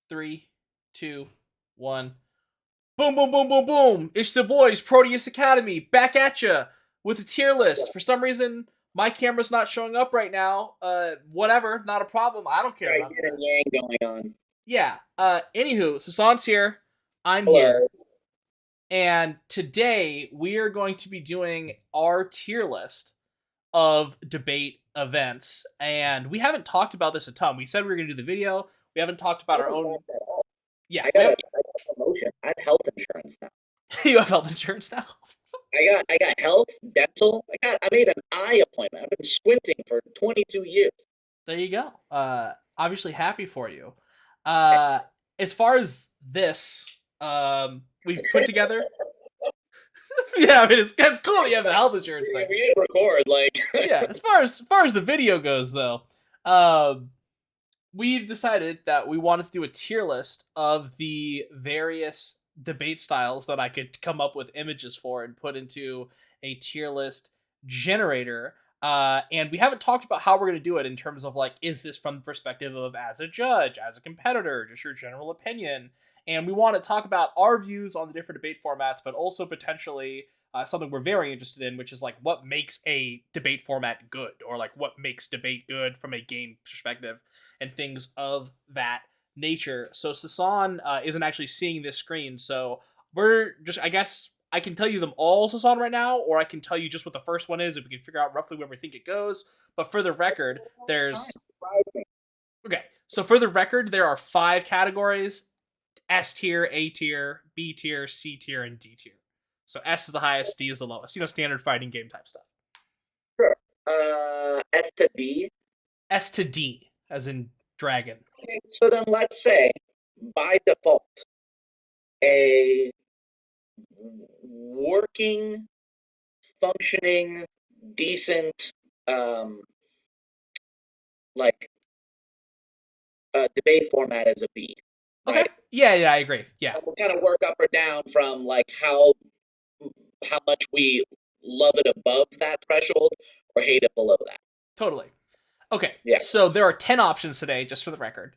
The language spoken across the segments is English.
Three, two, one. Boom, boom, boom, boom, boom. It's the boys, Proteus Academy, back at ya with a tier list. For some reason, my camera's not showing up right now. Whatever, not a problem. I don't care Right, about yin that. and yang going on. Yeah. Anywho, Sasan's here. I'm here. Hello. And today we are going to be doing our tier list of debate events. And we haven't talked about this a ton. We said we were going to do the video. We haven't talked We about our haven't own. talked at all. Yeah, I we got a, have. I got a promotion. I have health insurance now. You have health insurance now. I got health, dental. I made an eye appointment. I've been squinting for 22 years. There you go. Obviously happy for you. Thanks. Uh, as far as this, we've put together. Yeah, I mean it's cool that you have the health insurance thing. We didn't record like Yeah, as far as the video goes though, um, we've decided that we wanted to do a tier list of the various debate styles that I could come up with images for and put into a tier list generator. And we haven't talked about how we're going to do it in terms of like, is this from the perspective of as a judge, as a competitor, just your general opinion? And we want to talk about our views on the different debate formats, but also potentially something we're very interested in, which is like what makes a debate format good, or like what makes debate good from a game perspective and things of that nature. So Sasan isn't actually seeing this screen, so we're just, I guess I can tell you them all, Sasan, right now, or I can tell you just what the first one is if we can figure out roughly where we think it goes. But for the record, time. there's Surprise me. okay. So for the record, there are 5 categories: S tier, A tier, B tier, C tier, and D tier. So S is the highest, D is the lowest. Standard fighting game type stuff. Sure. S to D. S to D, as in dragon. Okay, so then let's say by default, a working, functioning, decent, um, like debate format is a B, Okay. right? Yeah, I agree. Yeah, And we'll kind of work up or down from like how much we love it above that threshold or hate it below that. totally. Okay, Yeah, so there are 10 options today, just for the record.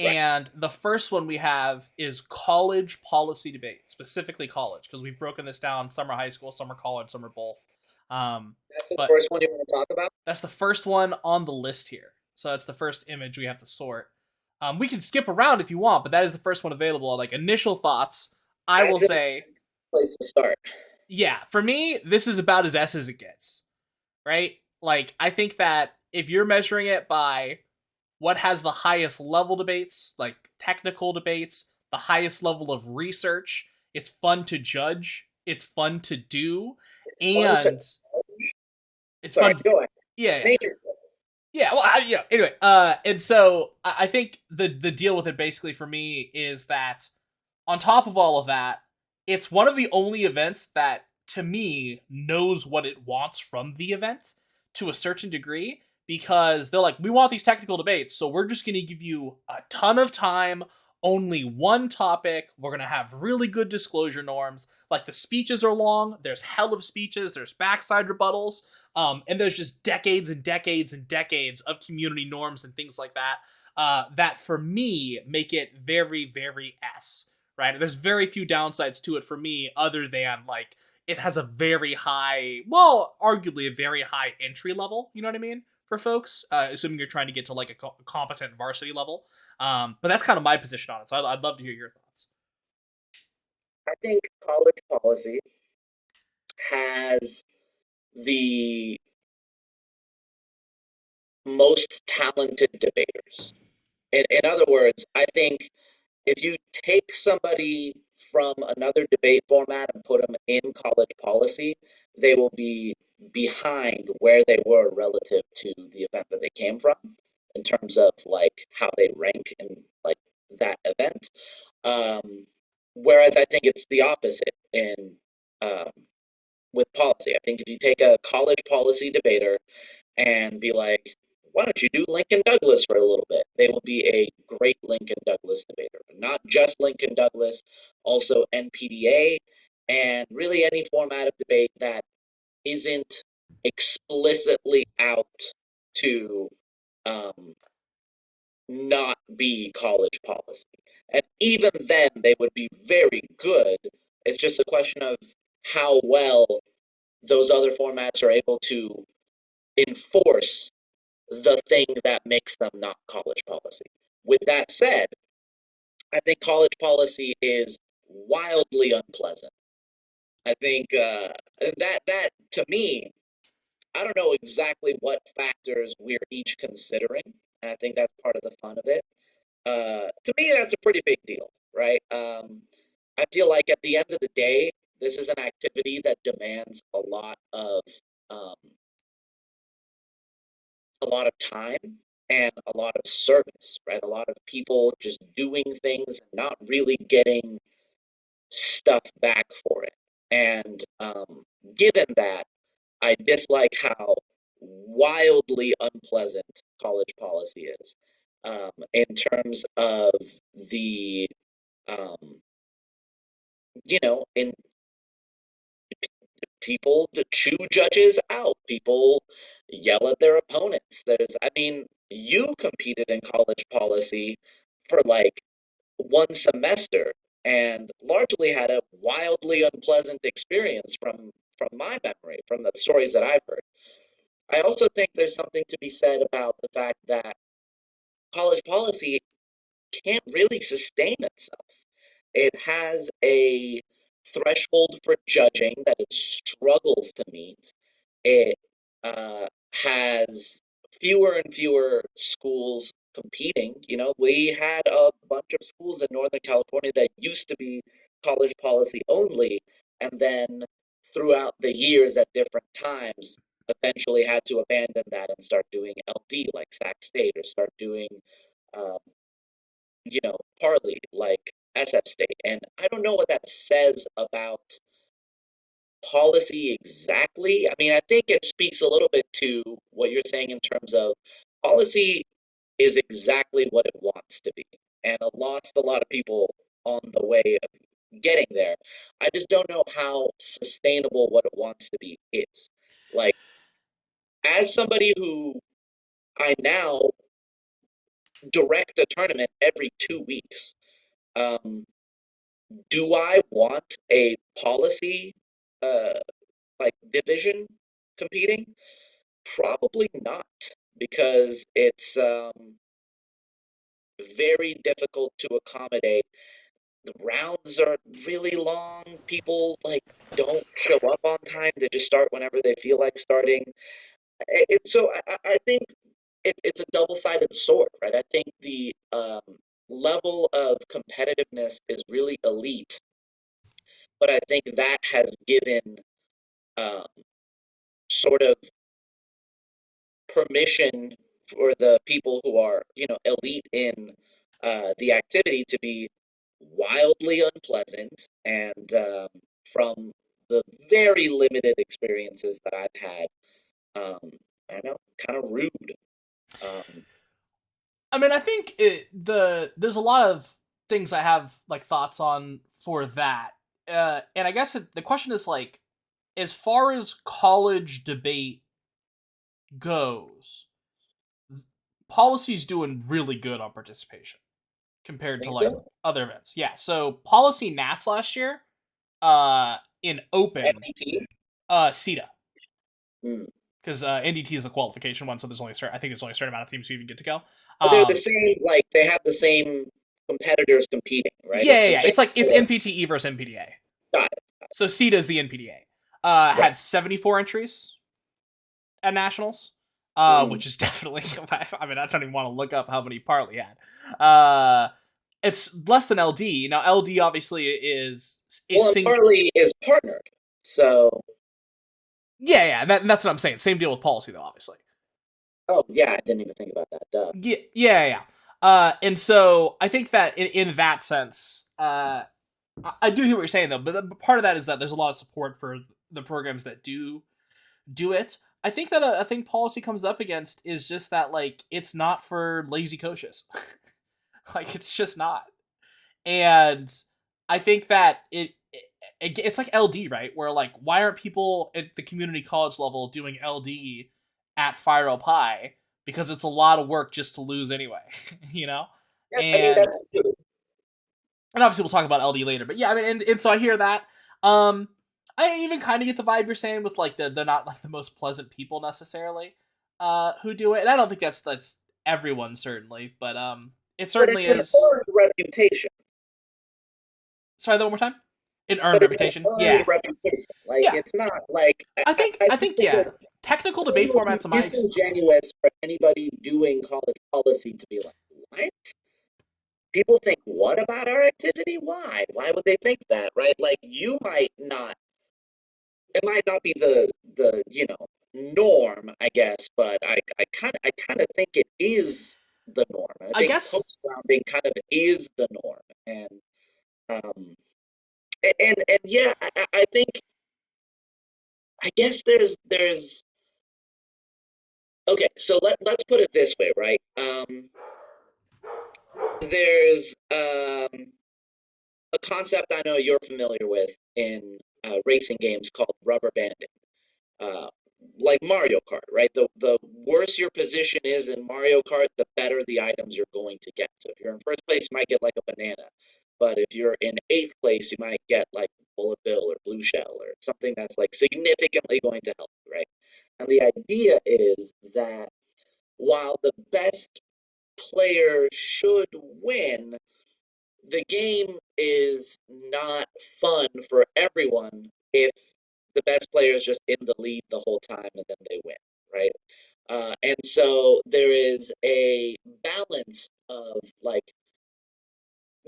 right. And the first one we have is college policy debate, specifically college, because we've broken this down: some are high school, some are college, some are both. Um, That's the but first one you want to talk about. that's the first one on the list here. So that's the first image we have to sort. We can skip around if you want, but that is the first one available. Like initial thoughts, I will Actually, say, place to start. yeah, for me, this is about as S as it gets, right? Like, I think that if you're measuring it by what has the highest level debates, like technical debates, the highest level of research, it's fun to judge, it's fun to do, It's fun to. and it's Sorry, fun. go ahead. Yeah, Make your place. yeah. Well, yeah. Anyway, and so I think the deal with it basically for me is that on top of all of that, it's one of the only events that to me knows what it wants from the event to a certain degree, because they're like, we want these technical debates, so we're just going to give you a ton of time, only one topic. We're going to have really good disclosure norms. Like the speeches are long, there's hell of speeches, there's backside rebuttals, and there's just decades and decades and decades of community norms and things like that, that for me make it very, very S, right? There's very few downsides to it for me other than like it has a very high, well, arguably a very high entry level, you know what I mean? For folks, assuming you're trying to get to like a competent varsity level. But that's kind of my position on it. So I'd love to hear your thoughts. I think college policy has the most talented debaters. In other words, I think if you take somebody from another debate format and put them in college policy, they will be behind where they were relative to the event that they came from in terms of like how they rank in like that event. Um, Whereas I think it's the opposite in um, with policy. I think if you take a college policy debater and be like, why don't you do Lincoln Douglas for a little bit? They will be a great Lincoln Douglas debater. Not just Lincoln Douglas, also NPDA, and really any format of debate that isn't explicitly out to um, not be college policy. And even then, they would be very good. It's just a question of how well those other formats are able to enforce the thing that makes them not college policy. With that said, I think college policy is wildly unpleasant. I think that to me, I don't know exactly what factors we're each considering, and I think that's part of the fun of it. To me, that's a pretty big deal, right? I feel like at the end of the day, this is an activity that demands um, a lot of time and a lot of service, right? A lot of people just doing things and not really getting stuff back for it. And given that, I dislike how wildly unpleasant college policy is in terms of the, um, in people to chew judges out, people yell at their opponents. I mean, you competed in college policy for like one semester and largely had a wildly unpleasant experience from my memory, from the stories that I've heard. I also think there's something to be said about the fact that college policy can't really sustain itself. It has a threshold for judging that it struggles to meet. It has fewer and fewer schools competing. We had a bunch of schools in Northern California that used to be college policy only, and then throughout the years at different times, eventually had to abandon that and start doing LD like Sac State, or start doing, um, parley like SF State. And I don't know what that says about policy exactly. I mean, I think it speaks a little bit to what you're saying in terms of policy is exactly what it wants to be, and it lost a lot of people on the way of getting there. I just don't know how sustainable what it wants to be is. Like, as somebody who I now direct a tournament every 2 weeks, um, do I want a policy uh, like division competing? Probably not, because it's very difficult to accommodate. The rounds are really long. People like don't show up on time. They just start whenever they feel like starting. So I think it's a double-sided sword, right? I think the level of competitiveness is really elite, but I think that has given um, sort of permission for the people who are, elite in the activity to be wildly unpleasant. And from the very limited experiences that I've had, I don't know, kind of rude. Um, I mean, I think there's a lot of things I have like thoughts on for that, and I guess the question is like, as far as college debate goes, policy's doing really good on participation compared to think like so? other events. Yeah, so policy Nats last year, in open, NET? CETA, Hmm. because NDT is the qualification one, so there's only I think there's only a certain amount of teams who even get to go. But they're the Um, same, like they have the same competitors competing, right? yeah, It's yeah, the yeah. same It's like it's sort of NPTE versus NPDA. got it. So CETA is the NPDA. Right. Had 74 entries at nationals, Mm. which is definitely. I mean, I don't even want to look up how many Parley had. It's less than LD. Now LD obviously is Well, and Farley is partnered, so Yeah, yeah. That's what I'm saying. Same deal with policy though, obviously. oh yeah, I didn't even think about that. Duh. Yeah, yeah, yeah. And so I think that in that sense, I do hear what you're saying though, but part of that is that there's a lot of support for the programs that do it. I think that a thing policy comes up against is just that like it's not for lazy coaches. Like it's just not. And I think that it's like LD, right? Where like why aren't people at the community college level doing LD at Fire Pi? Because it's a lot of work just to lose anyway, you know? Yeah, I mean And that's true. And obviously we'll talk about LD later. But yeah, I mean, and so I hear that. Um, I even kind of get the vibe you're saying with like they're not like the most pleasant people necessarily, who do it. And I don't think that's everyone certainly, but it But certainly it's an is. earned reputation. Sorry, that one more time. An earned But it's an reputation. earned Yeah, reputation. Like yeah. it's not like I I think think it's a yeah. Technical it debate would be formats, in my disingenuous for anybody doing college policy to be like, what? People think what about our activity? Why? Why would they think that, right? Like you might not it might not be the norm, I guess, but I kind of think it is the norm. And I I think guess post grounding kind of is the norm. And um and yeah, I think I guess there's okay, so let's put it this way, right? There's a concept I know you're familiar with in racing games called rubber banding. Uh, like Mario Kart, right? The worse your position is in Mario Kart, the better the items you're going to get. So if you're in first place, you might get like a banana. But if you're in eighth place, you might get like bullet bill or blue shell or something that's like significantly going to help you, right? And the idea is that while the best player should win, the game is not fun for everyone if the best player is just in the lead the whole time and then they win, right? And so there is a balance of like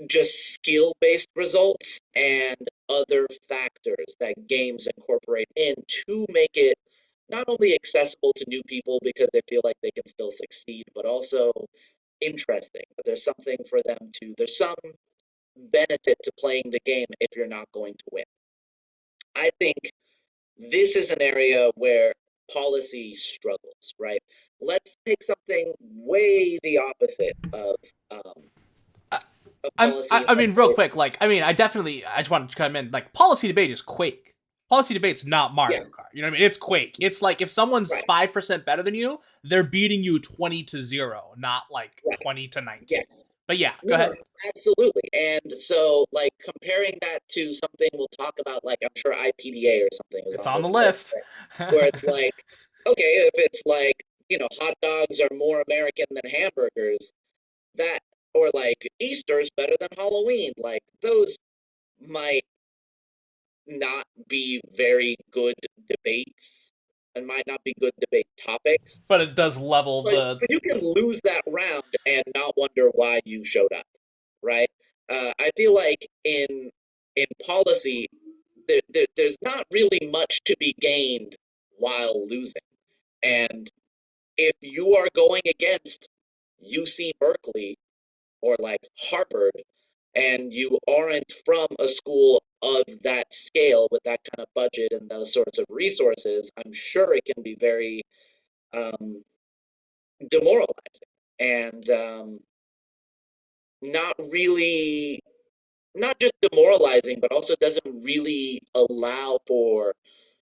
just skill based results and other factors that games incorporate in to make it not only accessible to new people because they feel like they can still succeed, but also interesting. There's something for them to, there's some benefit to playing the game if you're not going to win. I think this is an area where policy struggles, right? Let's pick something way the opposite um, of policy. And I mean, let's real say, quick, like, I mean, I just wanted to come in. Like, policy debate is Quake. Policy debate's not yeah, Mario Kart. You know what I mean? It's Quake. It's like if someone's right, 5% better than you, they're beating you 20-0, not like right, 20-19. yes. But yeah, go No, no, ahead. absolutely. And so, like, comparing that to something we'll talk about, like, I'm sure IPDA or something is It's on on the this list, list. right? Where it's like, okay, if it's like, hot dogs are more American than hamburgers, that or like Easter's better than Halloween. Like those might not be very good debates and might not be good debate topics. But it does level But the. but you can lose that round and not wonder why you showed up, right? I feel like in policy, there's not really much to be gained while losing. And if you are going against UC Berkeley or like Harvard, and you aren't from a school of that scale with that kind of budget and those sorts of resources, I'm sure it can be very um, demoralizing and not really, not just demoralizing, but also doesn't really allow for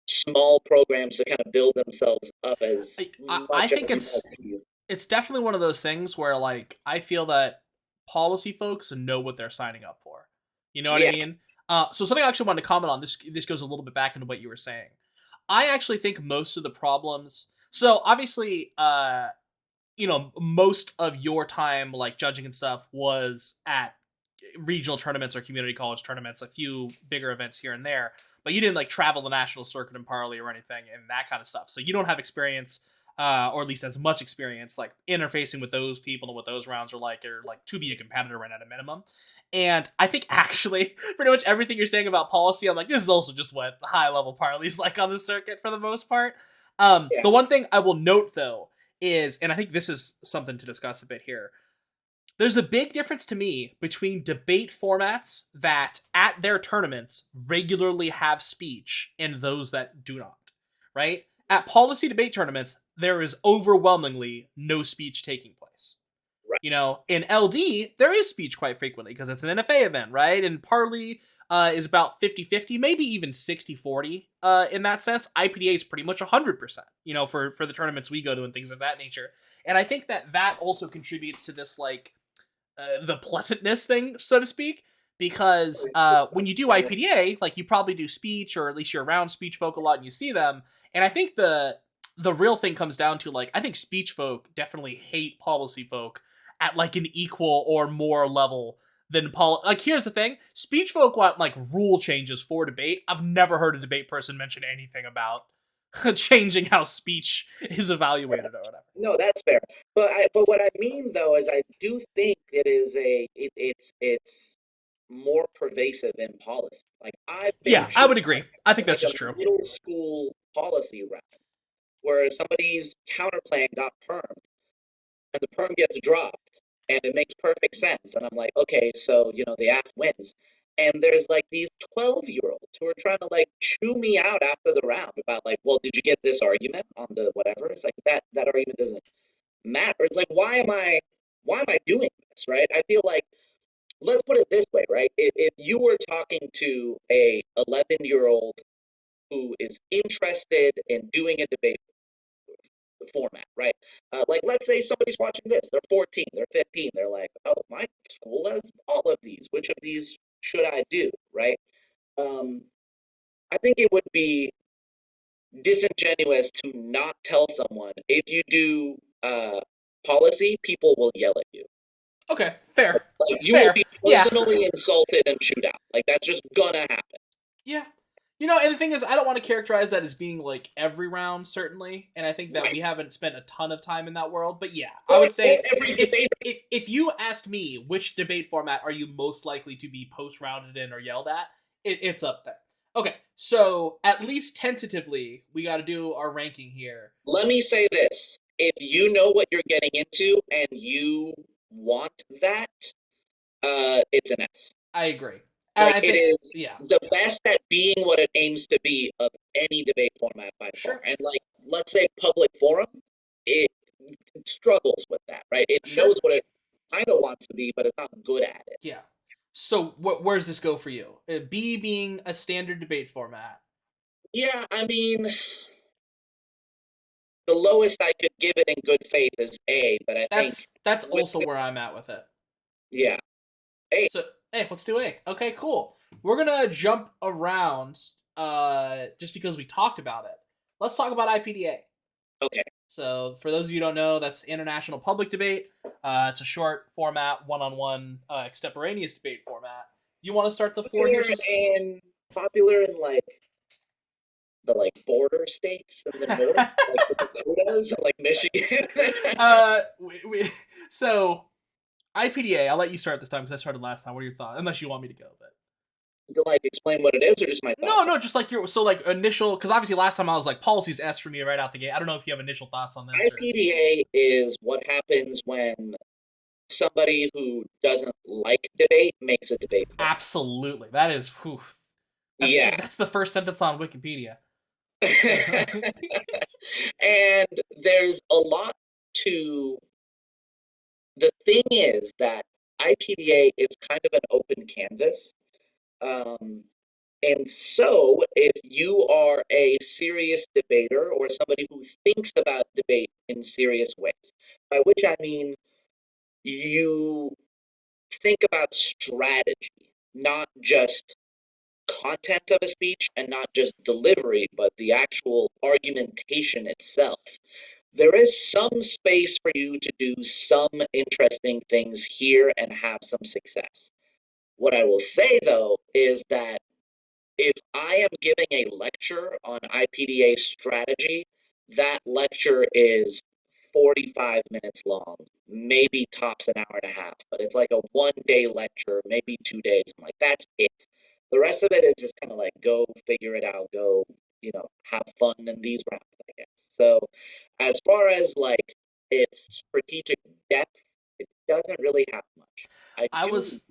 small programs to kind of build themselves up as I much think as you'd like to. it's definitely one of those things where like I feel that policy folks know what they're signing up for. You know what I Yeah, mean? So something I actually wanted to comment on this. This goes a little bit back into what you were saying. I actually think most of the problems. So obviously, most of your time like judging and stuff was at regional tournaments or community college tournaments, a few bigger events here and there, but you didn't like travel the national circuit in parley or anything and that kind of stuff. So you don't have experience, or at least as much experience, like interfacing with those people and what those rounds are like, or like to be a competitor in at a minimum. And I think actually, pretty much everything you're saying about policy, I'm like, this is also just what high level parley's like on the circuit for the most part. yeah, The one thing I will note though is, and I think this is something to discuss a bit here, there's a big difference to me between debate formats that at their tournaments regularly have speech and those that do not, right? At policy debate tournaments, there is overwhelmingly no speech taking place. right. In LD, there is speech quite frequently because it's an NFA event, right? And Parley is about 50-50, maybe even 60-40 in that sense. IPDA is pretty much 100%, for the tournaments we go to and things of that nature. And I think that also contributes to this, like, the pleasantness thing, so to speak, because when you do IPDA, like you probably do speech, or at least you're around speech folk a lot and you see them. And I think the real thing comes down to, like, I think speech folk definitely hate policy folk at like an equal or more level than like, here's the thing, speech folk want like rule changes for debate. I've never heard a debate person mention anything about changing how speech is evaluated or whatever. No, that's fair. But what I mean though is I do think it's more pervasive in policy. Like I've been Yeah, I would treated agree. I think like that's just a true. middle school policy round where somebody's counterplan got permed and the perm gets dropped and it makes perfect sense. And I'm like, okay, so the AF wins. And there's like these 12-year-olds who are trying to like chew me out after the round about like, well, did you get this argument on the whatever? It's like that argument doesn't matter. It's like, why am I doing this? Right? I feel like, let's put it this way, right? If you were talking to a 11-year-old who is interested in doing a debate format, right? Like, let's say somebody's watching this, they're 14, they're 15, they're like, oh, my school has all of these. Which of these should I do, right? I think it would be disingenuous to not tell someone if you do policy, people will yell at you. Okay, fair. Like you will Fair. be Yeah. personally insulted and chewed out. Like that's just gonna happen. Yeah. And the thing is, I don't want to characterize that as being like every round, certainly. And I think that we haven't spent a ton of time in that world. But yeah, I would say every debate. if you asked me which debate format are you most likely to be post-rounded in or yelled at, it's up there. Okay, so at least tentatively, we got to do our ranking here. Let me say this. If you know what you're getting into and you want that, it's an S. I agree. Like I think, it is yeah. the best at being what it aims to be of any debate format by far. And like, let's say public forum, it struggles with that, right? It knows what it kind of wants to be, but it's not good at it. Yeah. So where does this go for you? B being a standard debate format. Yeah, I mean, the lowest I could give it in good faith is A, but I think that's also where I'm at with it. Yeah. A. So hey, let's do A. Okay, cool. We're gonna jump around just because we talked about it. Let's talk about IPDA. Okay. So for those of you who don't know, that's International Public Debate. It's a short format, one-on-one extemporaneous debate format. You want to start the floor here? Popular in like the border states in the north, like the Dakotas and like Michigan. So IPDA, I'll let you start this time because I started last time. What are your thoughts? Unless you want me to go, but to like explain what it is, or just my thoughts? No, just like your initial. Because obviously last time I was like policies S for me right out the gate. I don't know if you have initial thoughts on this. IPDA is what happens when somebody who doesn't like debate makes a debate format. Absolutely, that is. Whew, that's the first sentence on Wikipedia. And there's a lot to. The thing is that IPDA is kind of an open canvas. And so if you are a serious debater or somebody who thinks about debate in serious ways, by which I mean you think about strategy, not just content of a speech and not just delivery, but the actual argumentation itself, there is some space for you to do some interesting things here and have some success. What I will say, though, is that if I am giving a lecture on IPDA strategy, that lecture is 45 minutes long, maybe tops an hour and a half, but it's like a 1-day lecture, maybe 2 days. I'm like, that's it. The rest of it is just kind of like, go figure it out, go, have fun in these rounds, I guess. So as far as like its strategic depth, it doesn't really have much. I was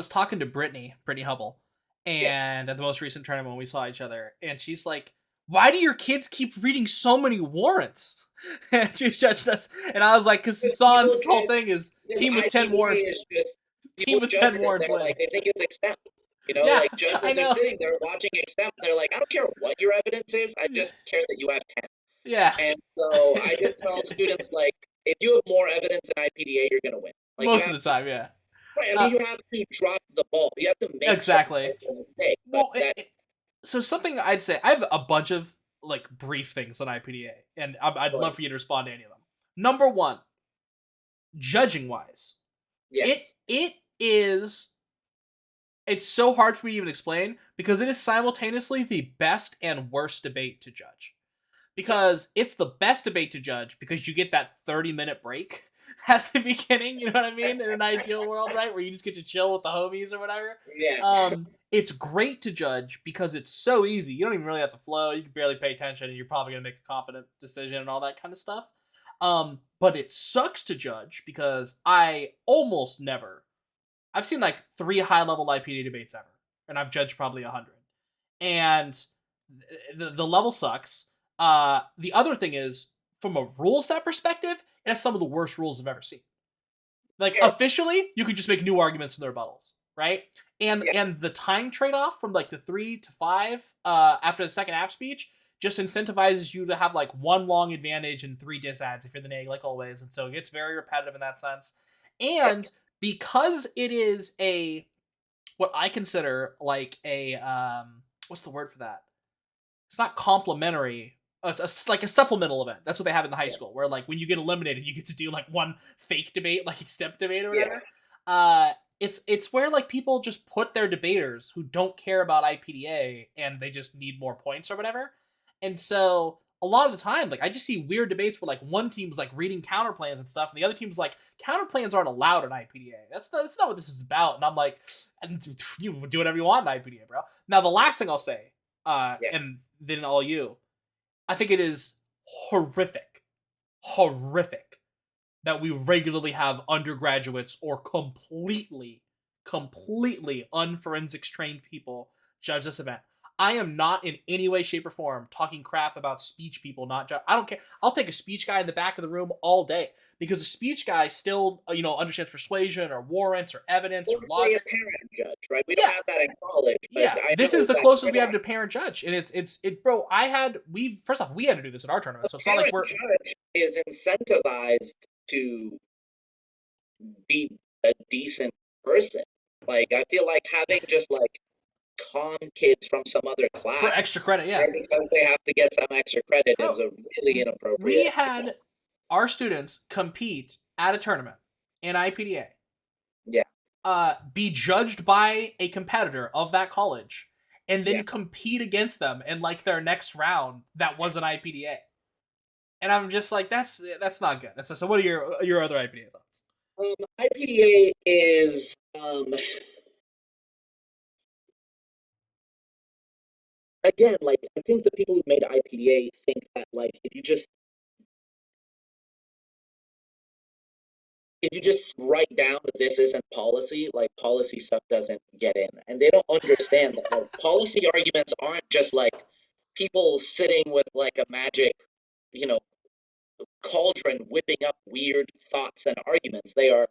talking to Brittany Hubble, and at the most recent tournament when we saw each other, and she's like, why do your kids keep reading so many warrants? And she judged us, and I was like, because Sasan's whole thing is team with 10 warrants. Team with 10 warrants win. Like, they think it's extemp. Like judges are sitting there watching extemp. They're like, I don't care what your evidence is. I just care that you have 10. Yeah. And so I just tell students, like, if you have more evidence in IPDA, you're going to win. Like, most of the time, yeah. Right. I Uh, mean, you have to drop the ball. You have to make some exactly. type of mistake. But Well, that, so something I'd say, I have a bunch of like brief things on IPDA, and I'd go love ahead. for you to respond to any of them. Number one, judging wise, it Yes. it is it's so hard for me to even explain because it is simultaneously the best and worst debate to judge. Yeah. Because it's the best debate to judge because you get that 30-minute break at the beginning, you know what I mean? In an ideal world, right? Where you just get to chill with the homies or whatever. Yeah. It's great to judge because it's so easy. You don't even really have to flow. You can barely pay attention and you're probably going to make a confident decision and all that kind of stuff. But it sucks to judge because I almost never I've seen like 3 high-level IPD debates ever, and I've judged probably 100. And the level sucks. The other thing is, from a rule set perspective, it has some of the worst rules I've ever seen. Like Fair. officially, you could just make new arguments from their rebuttals, right? And Yeah. and the time trade off from like the 3 to 5 after the second half speech just incentivizes you to have like one long advantage and 3 disads if you're the neg, like always, and so it gets very repetitive in that sense. And because it is a what I consider like a what's the word for that? It's not complimentary. Like a supplemental event. That's what they have in the high Yeah. school, where like when you get eliminated, you get to do like one fake debate, like step debate or Yeah. whatever. It's where like people just put their debaters who don't care about IPDA and they just need more points or whatever. And so a lot of the time, like I just see weird debates where like one team's like reading counter plans and stuff, and the other team's like counter plans aren't allowed in IPDA. That's not what this is about. And I'm like, you do whatever you want in IPDA, bro. Now the last thing I'll say, Yeah. and then all you, I think it is horrific, horrific that we regularly have undergraduates or completely unforensics trained people judge this event. I am not in any way, shape, or form talking crap about speech people not judge. I don't care. I'll take a speech guy in the back of the room all day because a speech guy still, understands persuasion or warrants or evidence Or or say a logic. parent judge, right? We don't Yeah, have that in college, but yeah. I This is know the that closest we have to parent judge, and bro. We first off we had to do this in our a tournament, so it's not like parent we're judge is incentivized to be a decent person. Like, I feel like having just like calm kids from some other for class, extra credit. Yeah, right, because they have to get some extra credit bro. is a really We inappropriate. had our students compete at a tournament in IPDA, Yeah, be judged by a competitor of that college, and yeah. then compete against them in like their next round that was an IPDA. And I'm just like, that's not good. So what are your other IPDA thoughts? IPDA is again, like, I think the people who made IPDA think that like if you just write down that this isn't policy, like policy stuff doesn't get in. And they don't understand that like policy arguments aren't just like people sitting with like a magic, you know, cauldron whipping up weird thoughts and arguments. They are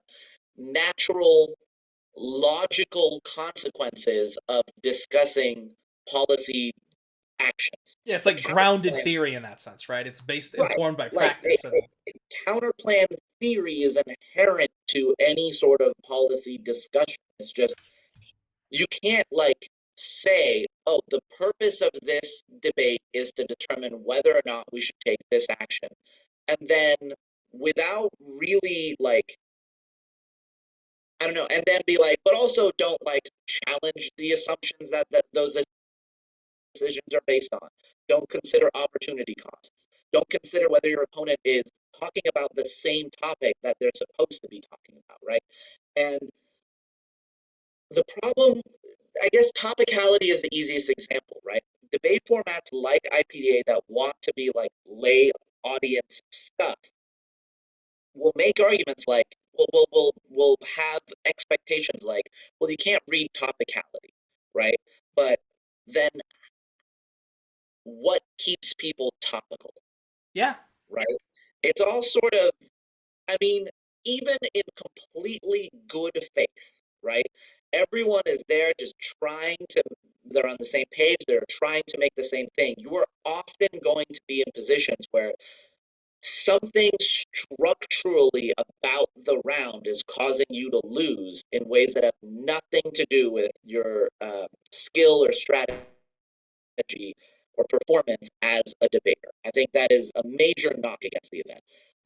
natural, logical consequences of discussing policy actions. Yeah, it's The like grounded counterplan, theory in that sense, right? It's based right? informed by Like practice and counterplan theory is inherent to any sort of policy discussion. It's just you can't like say, oh, the purpose of this debate is to determine whether or not we should take this action, and then without really like I don't know, and then be like, but also don't like challenge the assumptions that those decisions are based on. Don't consider opportunity costs. Don't consider whether your opponent is talking about the same topic that they're supposed to be talking about, right? And the problem, I guess, topicality is the easiest example, right? Debate formats like IPDA that want to be like lay audience stuff will make arguments like, we'll have expectations like, well, you can't read topicality, right? But then what keeps people topical, yeah. right? It's all sort of, I mean, even in completely good faith, right? Everyone is there just trying to, they're on the same page, they're trying to make the same thing. You are often going to be in positions where something structurally about the round is causing you to lose in ways that have nothing to do with your skill or strategy or performance as a debater. I think that is a major knock against the event.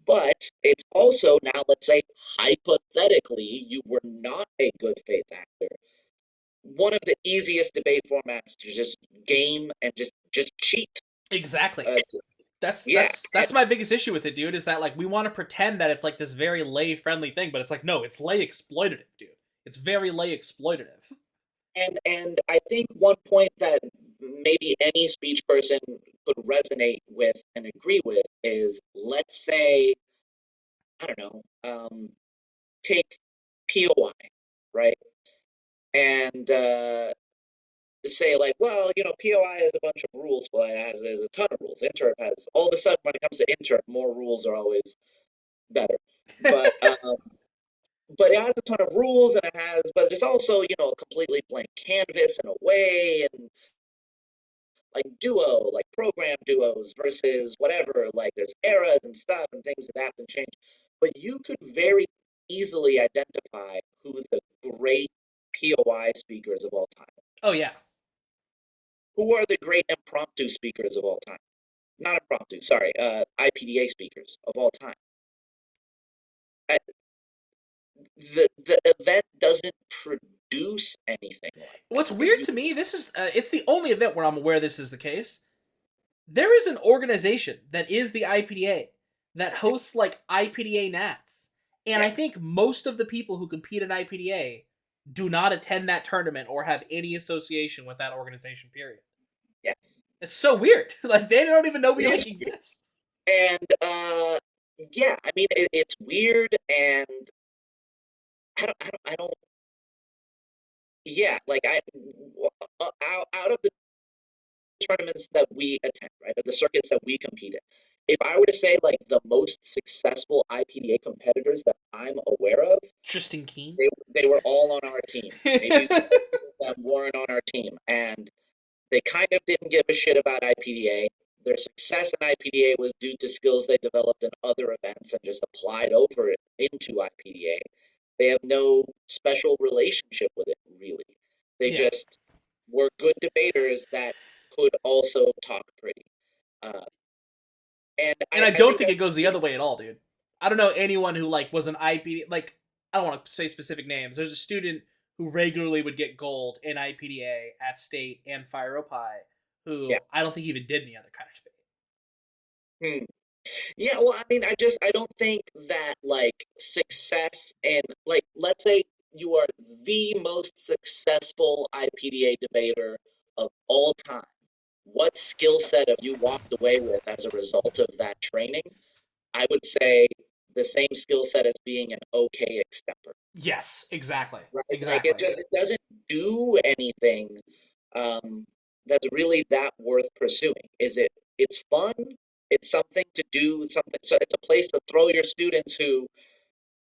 But it's also now, let's say, hypothetically, you were not a good faith actor. One of the easiest debate formats to just game and just cheat. Exactly. Uh, That's yeah, that's that's my biggest issue with it, dude. Is that like we want to pretend that it's like this very lay friendly thing, but it's like no, it's lay exploitative, dude. It's very lay exploitative. and I think one point that maybe any speech person could resonate with and agree with is, let's say, I don't know, take POI, right? And say like, well, POI has a bunch of rules, but there's a ton of rules. Interp has, all of a sudden when it comes to interp, more rules are always better. But but it has a ton of rules, and but there's also a completely blank canvas in a way, and like duo, like program duos versus whatever, like there's eras and stuff and things adapt and change. But you could very easily identify who the great POI speakers of all time. Oh yeah. Who are the great impromptu speakers of all time? Not impromptu, sorry, IPDA speakers of all time. I, the event doesn't produce anything like that. What's weird to me, this is it's the only event where I'm aware this is the case. There is an organization that is the IPDA that hosts like IPDA Nats, and I Yeah. think most of the people who compete in IPDA do not attend that tournament or have any association with that organization. Period. Yes. It's so weird. Like they don't even know we It like is exist. weird. And yeah, I mean it's weird, and I don't. Yeah, like out of the tournaments that we attend, right, or the circuits that we compete in, if I were to say like the most successful IPDA competitors that I'm aware of, Tristan Keen. they were all on our team. Maybe them weren't on our team, and they kind of didn't give a shit about IPDA. Their success in IPDA was due to skills they developed in other events and just applied over it into IPDA. They have no special relationship with it, really. They Yeah. just were good debaters that could also talk pretty. Uh, and And I, I I don't think think it that's goes the other way at all, dude. I don't know anyone who like was an IPD like I don't want to say specific names. There's a student who regularly would get gold in IPDA at state and Fire Pie yeah. who I don't think even did any other kind of debate. Hmm. Yeah, well, I mean, I don't think that like success and like let's say you are the most successful IPDA debater of all time. What skill set have you walked away with as a result of that training? I would say the same skill set as being an okay extemper, Yes, exactly. right? Like Exactly. it doesn't do anything that's really that worth pursuing. It's fun, it's something to do, something, so it's a place to throw your students who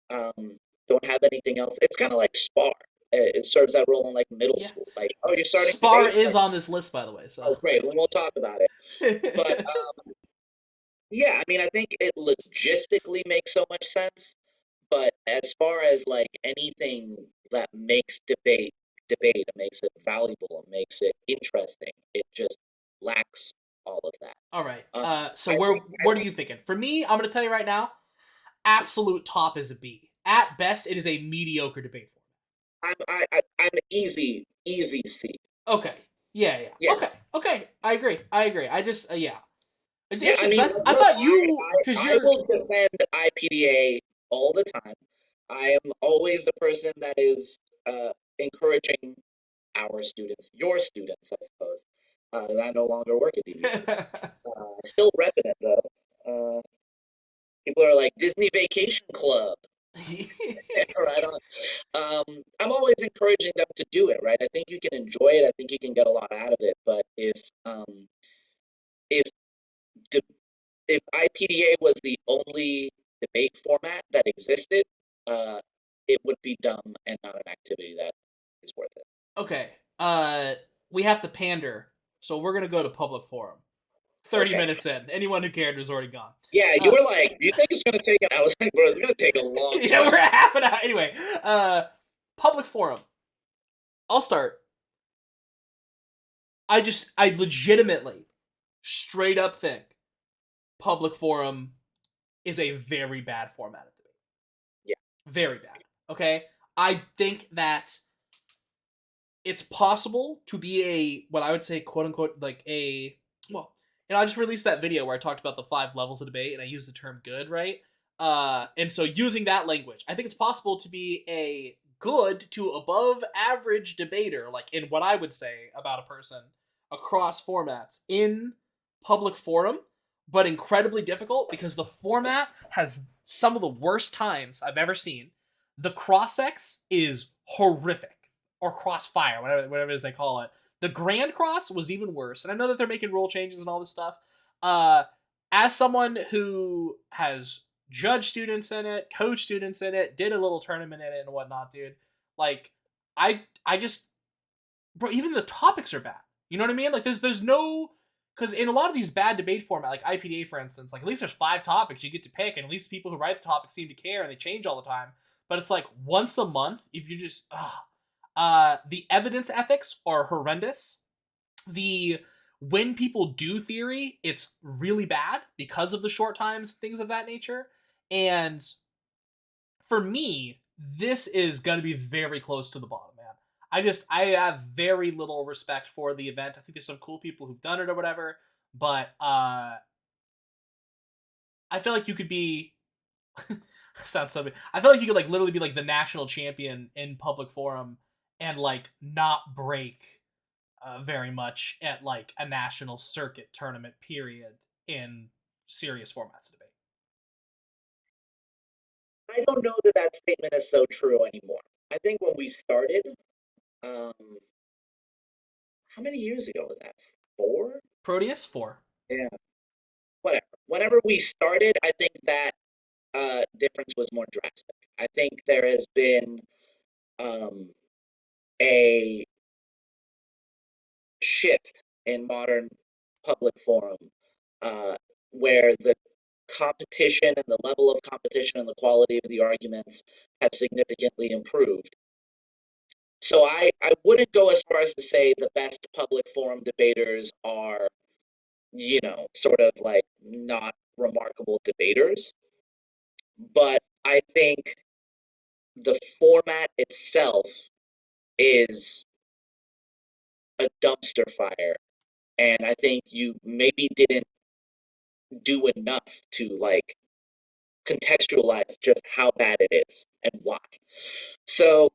don't have anything else. It's kind of like Spar. It serves that role in like middle Yeah. school. Like, oh, you're starting Spar debate. is Like, on this list by the way, so oh, great. We won't talk about it. But yeah, I mean, I think it logistically makes so much sense. But as far as like anything that makes debate, it makes it valuable, it makes it interesting, it just lacks all of that. all right. Um, So I where think I what are think you thinking? For me, I'm gonna tell you right now, absolute top is a B. At best, it is a mediocre debate format. I'm easy C. Okay. Yeah, yeah. Yeah, Okay. Okay. I agree. I agree. I just yeah. It's yeah. I interesting mean, because I look, thought you because I you're will defend IPDA all the time. I am always the person that is encouraging our students, your students, I suppose. I no longer work at DVC. Still repping it though. People are like Disney Vacation Club. Right on. I'm always encouraging them to do it. Right. I think you can enjoy it. I think you can get a lot out of it. But if de- if IPDA was the only debate format that existed, uh, it would be dumb and not an activity that is worth it. okay. We have to pander, so we're gonna go to public forum 30 Okay. minutes in. Anyone who cared was already gone. Yeah, you Uh, were like, "Do you think it's gonna take an?" I was like, "Bro, it's gonna take a long yeah, time." we're at half an hour. Anyway, public forum. I'll start. I legitimately, straight up think public forum is a very bad format of debate. Yeah. Very bad. Okay? I think that it's possible to be a, what I would say, quote unquote, like a, well, and I just released that video where I talked about the 5 levels of debate and I used the term good, right? And so using that language, I think it's possible to be a good to above average debater, like in what I would say about a person across formats in public forum, but incredibly difficult because the format has some of the worst times I've ever seen. The cross-ex is horrific, or crossfire, whatever it is they call it. The Grand Cross was even worse, and I know that they're making rule changes and all this stuff. Uh, as someone who has judged students in it, coached students in it, did a little tournament in it and whatnot, dude, like I just, bro, even the topics are bad. You know what I mean? Like there's no, because in a lot of these bad debate format, like IPDA for instance, like at least there's 5 topics you get to pick, and at least people who write the topics seem to care and they change all the time. But it's like once a month, if you just, the evidence ethics are horrendous. The when people do theory, it's really bad because of the short times, things of that nature. And for me, this is going to be very close to the bottom, man. I have very little respect for the event. I think there's some cool people who've done it or whatever, but I feel like you could be sounds so bad. I feel like you could like literally be like the national champion in public forum and like not break very much at like a national circuit tournament period in serious formats of debate. I don't know that that statement is so true anymore. I think when we started, um, how many years ago was that? 4? Proteus 4. Yeah. Whatever. Whenever we started, I think that difference was more drastic. I think there has been um, a shift in modern public forum uh, where the competition and the level of competition and the quality of the arguments have significantly improved. So I wouldn't go as far as to say the best public forum debaters are, sort of like not remarkable debaters. But I think the format itself is a dumpster fire. And I think you maybe didn't do enough to like contextualize just how bad it is and why. So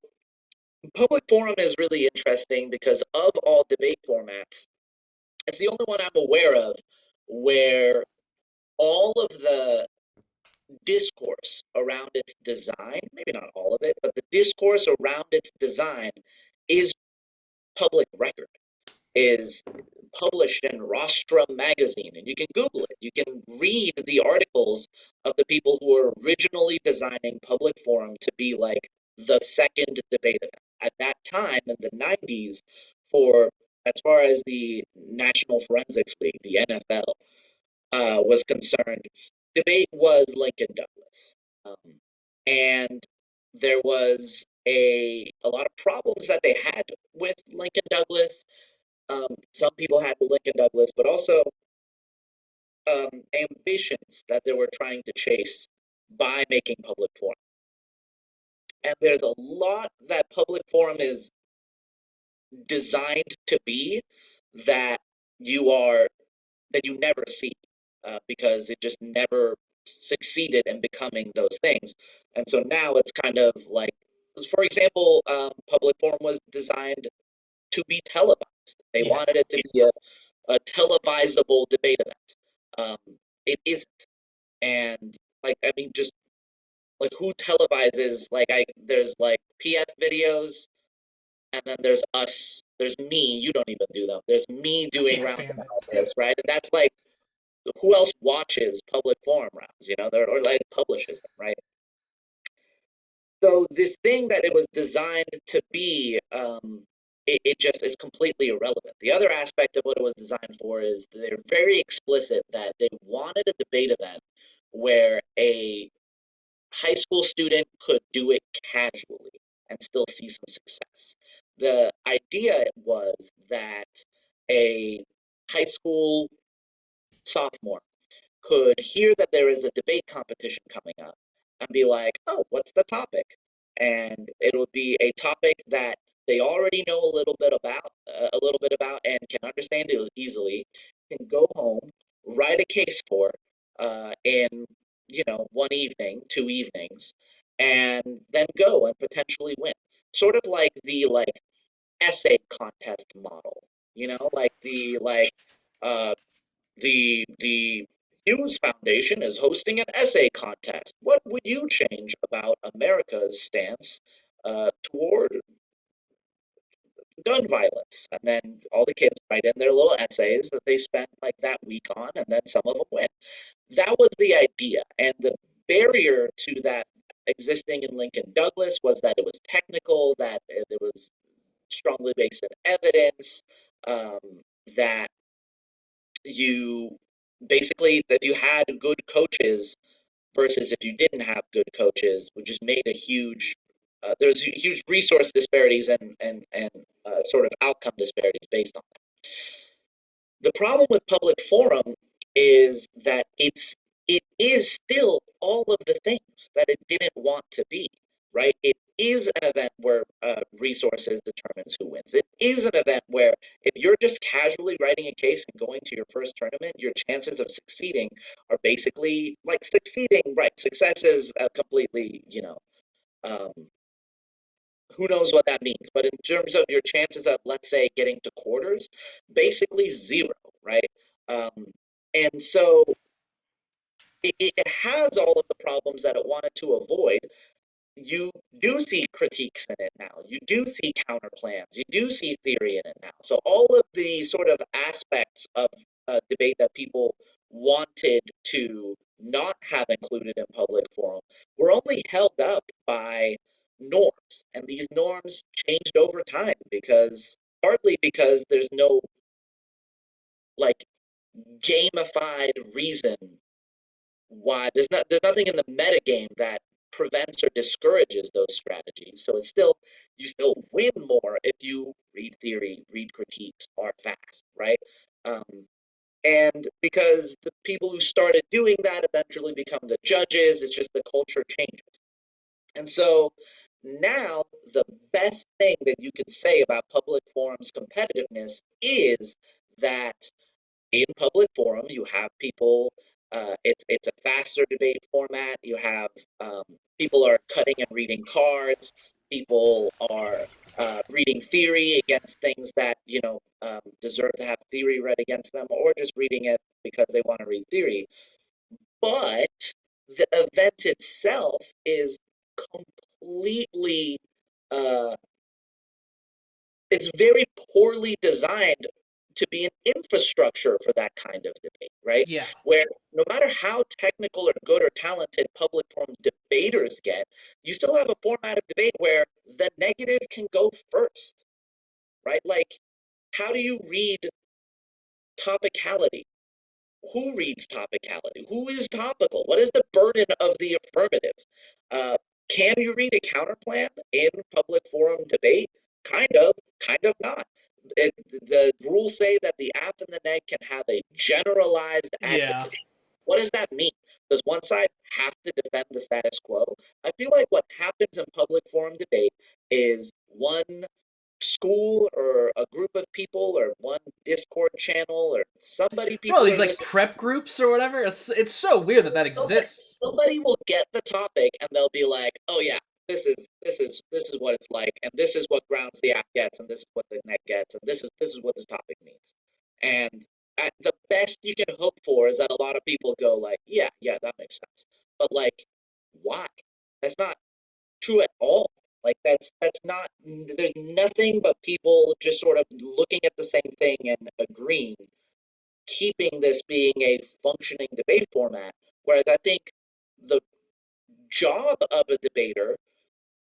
public forum is really interesting because of all debate formats, it's the only one I'm aware of where all of the discourse around its design, maybe not all of it, but the discourse around its design is public record, is published in Rostrum magazine, and you can Google it. You can read the articles of the people who were originally designing public forum to be like the second debate event. At that time in the 90s, for as far as the National Forensics League, the NFL, was concerned, debate was Lincoln Douglas. And there was a lot of problems that they had with Lincoln Douglas. Some people had with Lincoln Douglas, but also ambitions that they were trying to chase by making public forum. And there's a lot that public forum is designed to be that you are that you never see because it just never succeeded in becoming those things. And so now it's kind of like, for example, public forum was designed to be televised. They Yeah. wanted it to be a televisable debate event. It isn't. And like, I mean, just like who televises? Like, there's like PF videos, and then there's us. There's me. You don't even do them. There's me I doing can't round stand it. analysis, right? And that's like, who else watches public forum rounds? Or like publishes them, right? So this thing that it was designed to be it just is completely irrelevant. The other aspect of what it was designed for is they're very explicit that they wanted a debate event where a high school student could do it casually and still see some success. The idea was that a high school sophomore could hear that there is a debate competition coming up and be like, oh, what's the topic? And it'll be a topic that they already know a little bit about, and can understand it easily, can go home, write a case for in, one evening, 2 evenings, and then go and potentially win. Sort of like the essay contest model, like uh, the Hughes Foundation is hosting an essay contest. What would you change about America's stance toward gun violence? And then all the kids write in their little essays that they spent like that week on, and then some of them win. That was the idea. And the barrier to that existing in Lincoln Douglas was that it was technical, that it was strongly based in evidence, um, that you basically, if you had good coaches versus if you didn't have good coaches, which just made a huge there's huge resource disparities and sort of outcome disparities based on the problem with public forum is that it is still all of the things that it didn't want to be, right? It is an event where resources determines who wins. It is an event where if you're just casually writing a case and going to your first tournament, your chances of succeeding are basically like succeeding, right? Success is a completely, um, who knows what that means, but in terms of your chances of, let's say, getting to quarters, basically zero, right? Um, and so it has all of the problems that it wanted to avoid. You do see critiques in it now. You do see counter plans. You do see theory in it now. So all of the sort of aspects of a debate that people wanted to not have included in public forum were only held up by norms. And these norms changed over time because partly because there's no like gamified reason why there's nothing in the meta game that prevents or discourages those strategies. So it's still you still win more if you read theory, read critiques, are fast, right? Um, and because the people who started doing that eventually become the judges, it's just the culture changes. And so now the best thing that you can say about public forums competitiveness is that in public forum, you have people. It's a faster debate format. You have people are cutting and reading cards. People are reading theory against things that deserve to have theory read against them, or just reading it because they want to read theory. But the event itself is completely uh, it's very poorly designed to be an infrastructure for that kind of debate, right? Yeah. Where no matter how technical or good or talented public forum debaters get, you still have a format of debate where the negative can go first, right? Like, how do you read topicality? Who reads topicality? Who is topical? What is the burden of the affirmative? Uh, can you read a counterplan in public forum debate? Kind of not. The rules say that the app and the neg can have a generalized Yeah. advocacy. What does that mean? Does one side have to defend the status quo? I feel like what happens in public forum debate is one school or a group of people or one Discord channel or somebody Bro, people these are like listening. prep groups or whatever. It's so weird that that Somebody, exists. somebody will get the topic and they'll be like, "Oh yeah, this is what it's like, and this is what grounds the app gets, and this is what the net gets, and this is what the topic means." And the best you can hope for is that a lot of people go like, "Yeah, yeah, that makes sense," but like, why? That's not true at all. Like that's not. There's nothing but people just sort of looking at the same thing and agreeing, keeping this being a functioning debate format. Whereas I think the job of a debater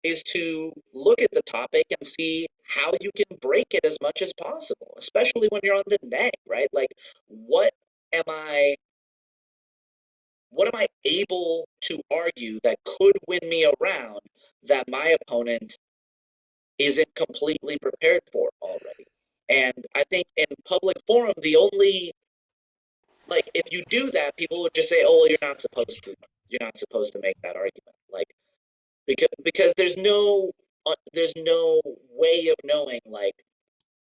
is to look at the topic and see how you can break it as much as possible, especially when you're on the neg, right? Like, what am I what am I able to argue that could win me around that my opponent isn't completely prepared for already? And I think in public forum, the only like if you do that, people would just say, "Oh, well, you're not supposed to. You're not supposed to make that argument." Like because there's no way of knowing like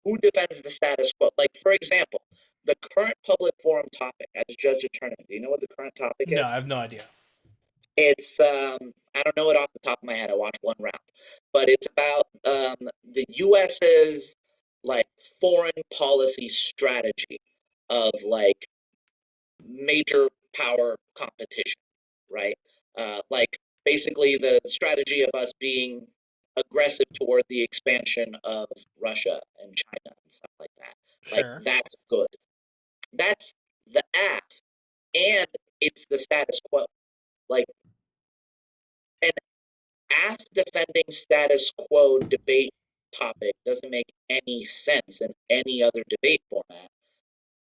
who defends the status quo. Like for example, the current public forum topic as judge of tournament. Do you know what the current topic No, is? I have no idea. It's I don't know it off the top of my head. I watched one round, but it's about the U.S.'s like foreign policy strategy of like major power competition, right? Like basically the strategy of us being aggressive toward the expansion of Russia and China and stuff like that. Like Sure. that's good. That's the app, and it's the status quo. Like an app defending status quo debate topic doesn't make any sense in any other debate format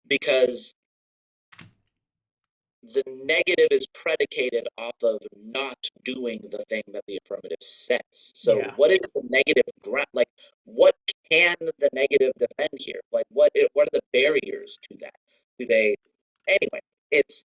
because the negative is predicated off of not doing the thing that the affirmative says. So Yeah. what is the negative ground? Like what can the negative defend here? Like what are the barriers to that? Do they anyway, it's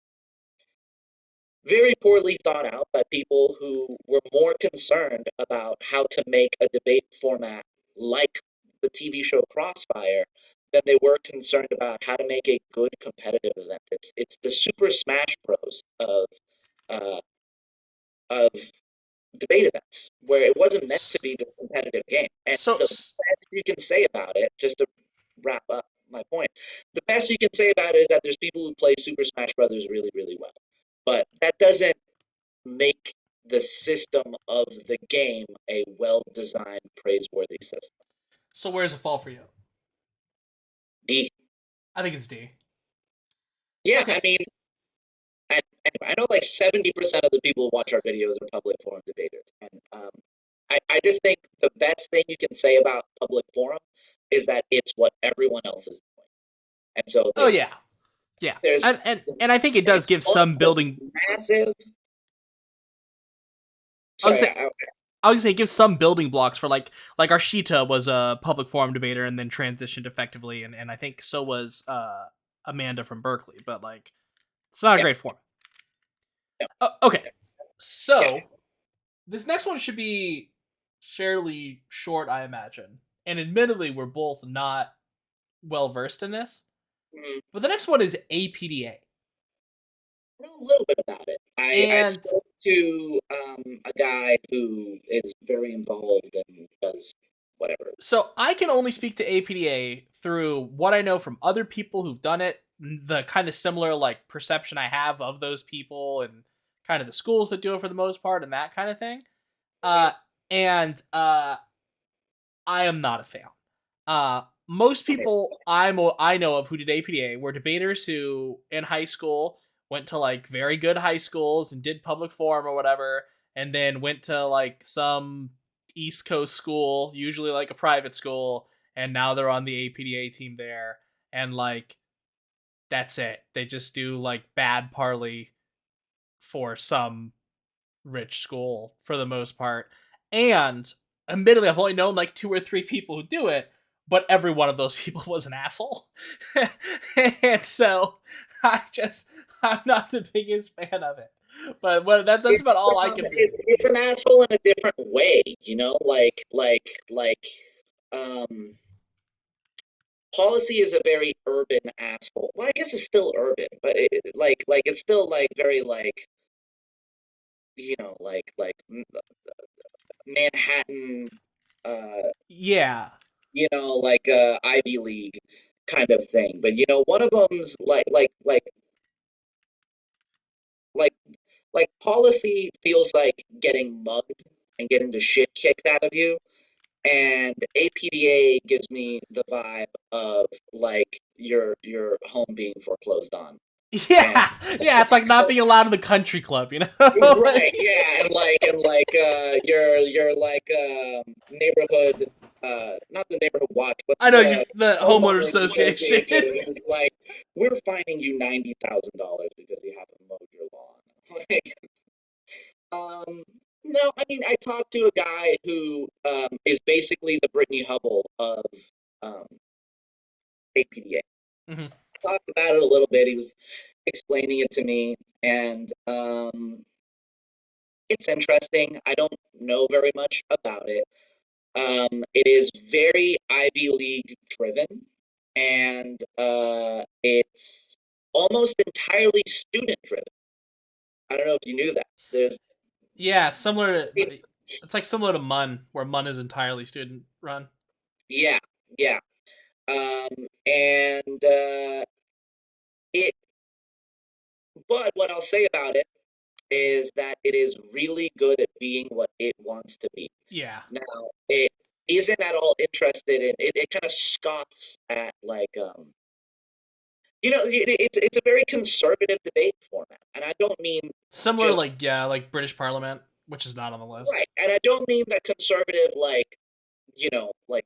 very poorly thought out by people who were more concerned about how to make a debate format like the TV show Crossfire than they were concerned about how to make a good competitive event. It's the Super Smash Bros. Uh, of debate events where it wasn't meant to S- be the competitive game. And So, the best you can say about it, just to wrap up my point, the best you can say about it is that there's people who play Super Smash Brothers really, really well. But that doesn't make the system of the game a well-designed, praiseworthy system. so where's the fall for you? D. I think it's D. Yeah, I Okay. mean, anyway, I know like 70% of the people who watch our videos are public forum debaters. And I just think the best thing you can say about public forum is that it's what everyone else is doing. And so Oh yeah, yeah, there's and I think it does there's give fun, some there's building. massive. I was Sorry, say I was gonna say it gives some building blocks for like Arshita was a public forum debater and then transitioned effectively, and I think so was Amanda from Berkeley, but like it's not a yeah, great form. no, Okay, yeah. so this next one should be fairly short, I imagine. And admittedly, we're both not well versed in this. Mm, But the next one is APDA. I know a little bit about it. I And spoke to a guy who is very involved and does whatever. so I can only speak to APDA through what I know from other people who've done it, the kind of similar like perception I have of those people and kind of the schools that do it for the most part and that kind of thing. Mhm. Uh and I am not a fan. Most Okay. people I know of who did APDA were debaters who in high school went to like very good high schools and did public forum or whatever, and then went to like some East Coast school, usually like a private school, and now they're on the APDA team there, and like that's it. They just do like bad parley for some rich school for the most part. And admittedly, I've only known like two or three people who do it, but every one of those people was an asshole. And so I'm not the biggest fan of it. But that's about all I can really It's give. an asshole in a different way, you know, um policy is a very urban asshole. Well, I guess it's still urban, but it's still like very like Manhattan, uh, Yeah. Ivy League kind of thing. But one of them's like policy feels like getting mugged and getting the shit kicked out of you. And APDA gives me the vibe of like your home being foreclosed on. And Yeah, yeah, it's like not being allowed in the country club, you know? right, Like, yeah, and like your like neighborhood not the neighborhood watch, what's I know the the homeowners homeowners association. association is like, we're fining you $90,000 because you haven't mowed your lawn. Like, no, I mean, I talked to a guy who is basically the Brittany Hubble of um, APDA. Mhm. Talked about it a little bit. He was explaining it to me, and it's interesting. I don't know very much about it. It is very Ivy League driven, and it's almost entirely student driven. I don't know if you knew that. There's, Yeah, similar. It's like similar to Mun, where Mun is entirely student run. yeah, yeah. And it, but what I'll say about it is that it is really good at being what it wants to be. Yeah, Now, it isn't at all interested in it. It kind of scoffs at like it's a very conservative debate format, and I don't mean similar to just like yeah, like British Parliament, which is not on the list. right, and I don't mean that conservative like like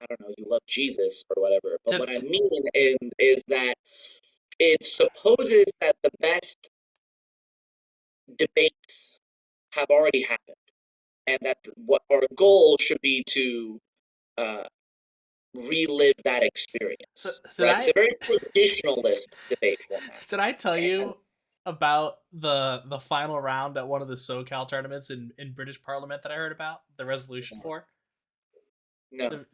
I don't know, you love Jesus or whatever. But To, what I mean is that it supposes that the best debates have already happened, and that what our goal should be to uh, relive that so, experience. did Right? It's I a very traditionalist debate format. did I tell And you about the final round at one of the SoCal tournaments in British Parliament that I heard about the resolution for? no,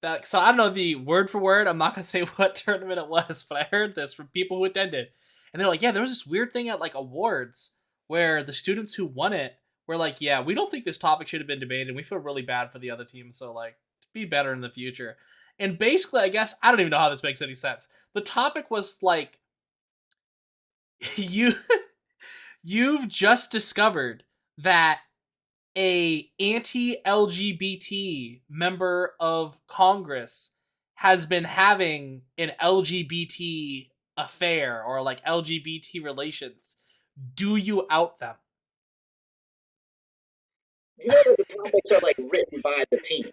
The, so I don't know the word for word. I'm not gonna say what tournament it was, but I heard this from people who attended, and they're like, "Yeah, there was this weird thing at like awards where the students who won it were like, yeah, we don't think this topic should have been debated, and we feel really bad for the other team, so like, be better in the future." And basically, I guess I don't even know how this makes any sense. The topic was like, you you've just discovered that a anti-LGBT member of Congress has been having an LGBT affair or like LGBT relations. Do you out them? you know that the topics are like written by the teams.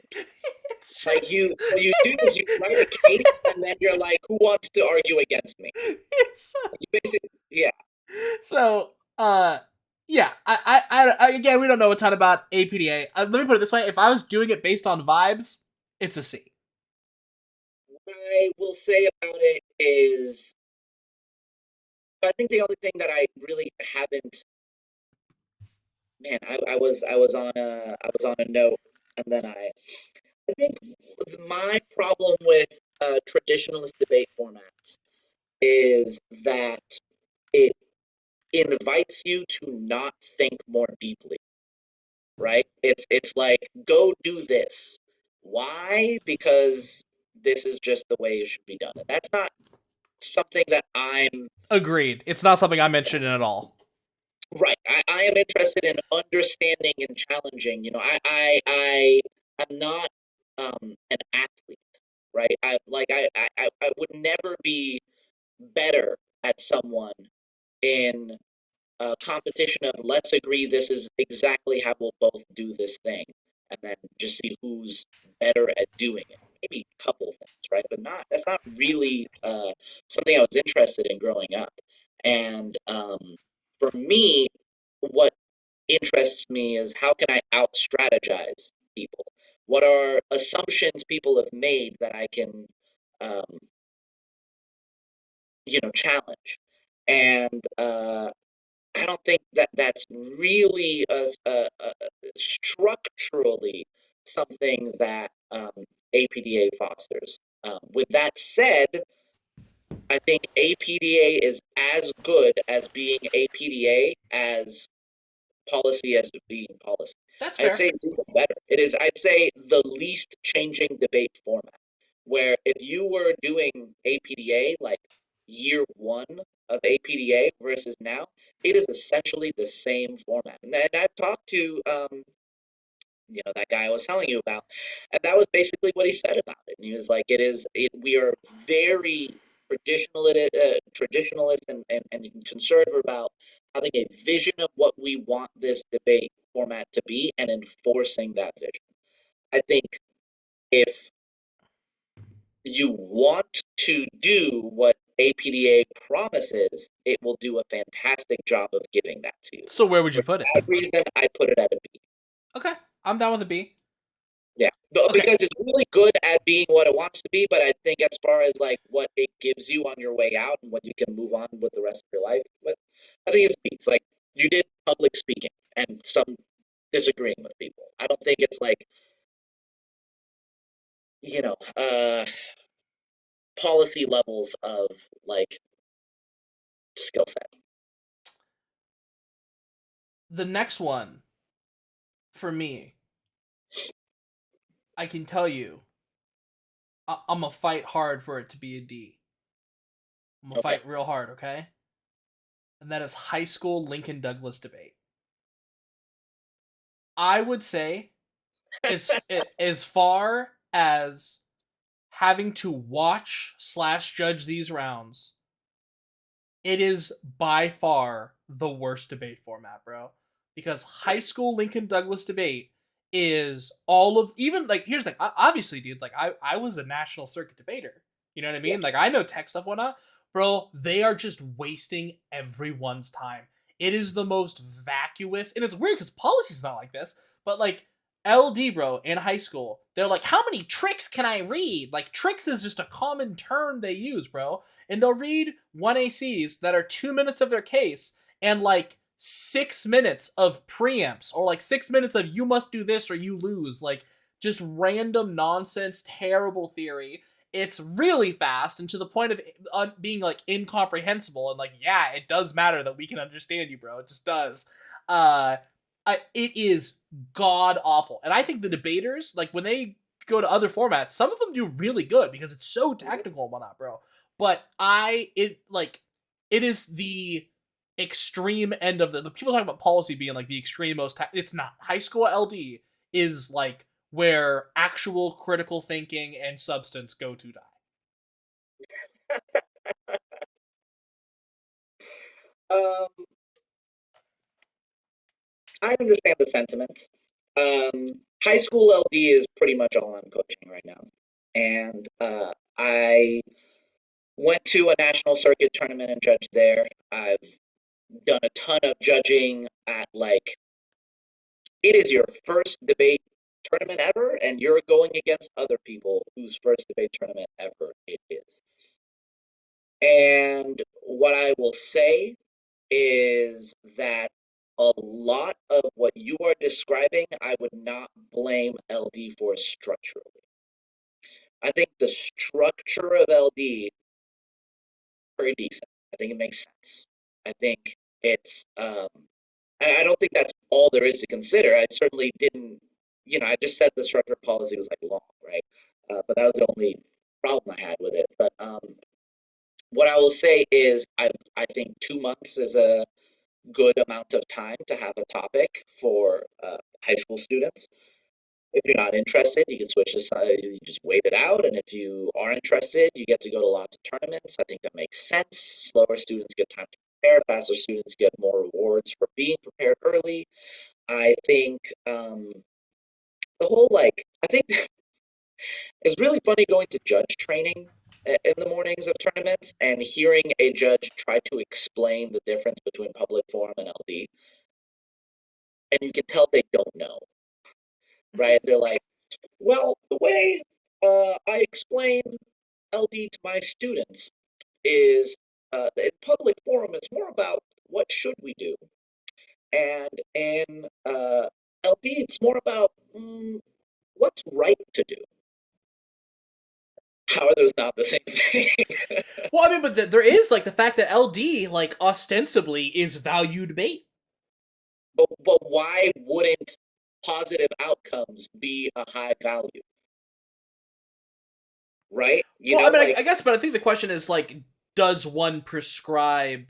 It's Like just what you do is you write a case, and then you're like, who wants to argue against me? it's You basically, yeah. so yeah, again, we don't know a ton about APDA. Let me put it this way: if I was doing it based on vibes, it's a C. What I will say about it is, I think the only thing that I really haven't, man, I was on a note, and then I think my problem with traditionalist debate formats is that it invites you to not think more deeply, right? It's like, go do this. Why? Because this is just the way it should be done. And that's not something that I'm Agreed. It's not something I mentioned at all. right. I am interested in understanding and challenging. I'm not an athlete, right? I would never be better at someone in a competition of, let's agree this is exactly how we'll both do this thing, and then just see who's better at doing it. Maybe a couple things, right? But not that's not really something I was interested in growing up. And for me, what interests me is, how can I out strategize people? What are assumptions people have made that I can um, challenge? And I don't think that that's really structurally something that APDA fosters. With that said, I think APDA is as good as being APDA as policy as being policy. That's I'd fair. say it's even better. It is, I'd say, the least changing debate format. Where if you were doing APDA like year one of APDA versus now, it is essentially the same format. And I've talked to that guy I was telling you about, and that was basically what he said about it. And he was like, we are very traditionalist and conservative about having a vision of what we want this debate format to be and enforcing that vision. I think if you want to do what APDA promises, it will do a fantastic job of giving that to you. So where would you For put it? that reason, I put it at a B. Okay, I'm down with a B. Yeah, Okay, because it's really good at being what it wants to be, but I think as far as like what it gives you on your way out and what you can move on with the rest of your life with, I think it's B. It's like you did public speaking and some disagreeing with people. I don't think it's like, you know, policy levels of like skill set. the next one for me, I can tell you, I'm gonna fight hard for it to be a D. I'm gonna Okay. fight real hard, okay? And that is high school Lincoln Douglas debate. I would say, as far as having to watch slash judge these rounds, it is by far the worst debate format, bro. Because high school Lincoln Douglas debate is all of, even like, here's the thing, obviously, dude, like I was a national circuit debater. You know what I Yeah. mean? Like I know tech stuff, whatnot, bro. They are just wasting everyone's time. It is the most vacuous, and it's weird because policy's not like this, but like LD, bro, in high school, they're like, how many tricks can I read? Like tricks is just a common term they use, bro, and they'll read 1ACs that are 2 minutes of their case and like 6 minutes of preamps or like 6 minutes of you must do this or you lose. Like just random nonsense, terrible theory. It's really fast and to the point of being like incomprehensible and like, yeah, it does matter that we can understand you, bro. It just does. Uh, it is god awful. And I think the debaters, like when they go to other formats, some of them do really good because it's so technical and whatnot, bro. But it is the extreme end of the people talk about policy being like the extreme most. It's not. High school LD is like where actual critical thinking and substance go to die. Um, I understand the sentiment. High school LD is pretty much all I'm coaching right now, and I went to a national circuit tournament and judged there. I've done a ton of judging at like it is your first debate tournament ever, and you're going against other people whose first debate tournament ever it is. And what I will say is that a lot of what you are describing, I would not blame LD for structurally. I think the structure of LD pretty decent. I think it makes sense. I think it's and I don't think that's all there is to consider. I certainly didn't, I just said the structure policy was like long, right? But that was the only problem I had with it. But what I will say is, I think 2 months is a good amount of time to have a topic for high school students. If you're not interested, you can switch to you just wait it out. And if you are interested, you get to go to lots of tournaments. I think that makes sense. Slower students get time to prepare. Faster students get more rewards for being prepared early. I think the whole I think it's really funny going to judge training in the mornings of tournaments and hearing a judge try to explain the difference between public forum and LD. And you can tell they don't know, right? They're like, well, the way I explain LD to my students is in public forum, it's more about what should we do, and in LD, it's more about what's right to do. How are those not the same thing? Well, I mean, but there is like the fact that LD like ostensibly is value debate. but why wouldn't positive outcomes be a high value? Right? Well, I mean, I guess, but I think the question is like, does one prescribe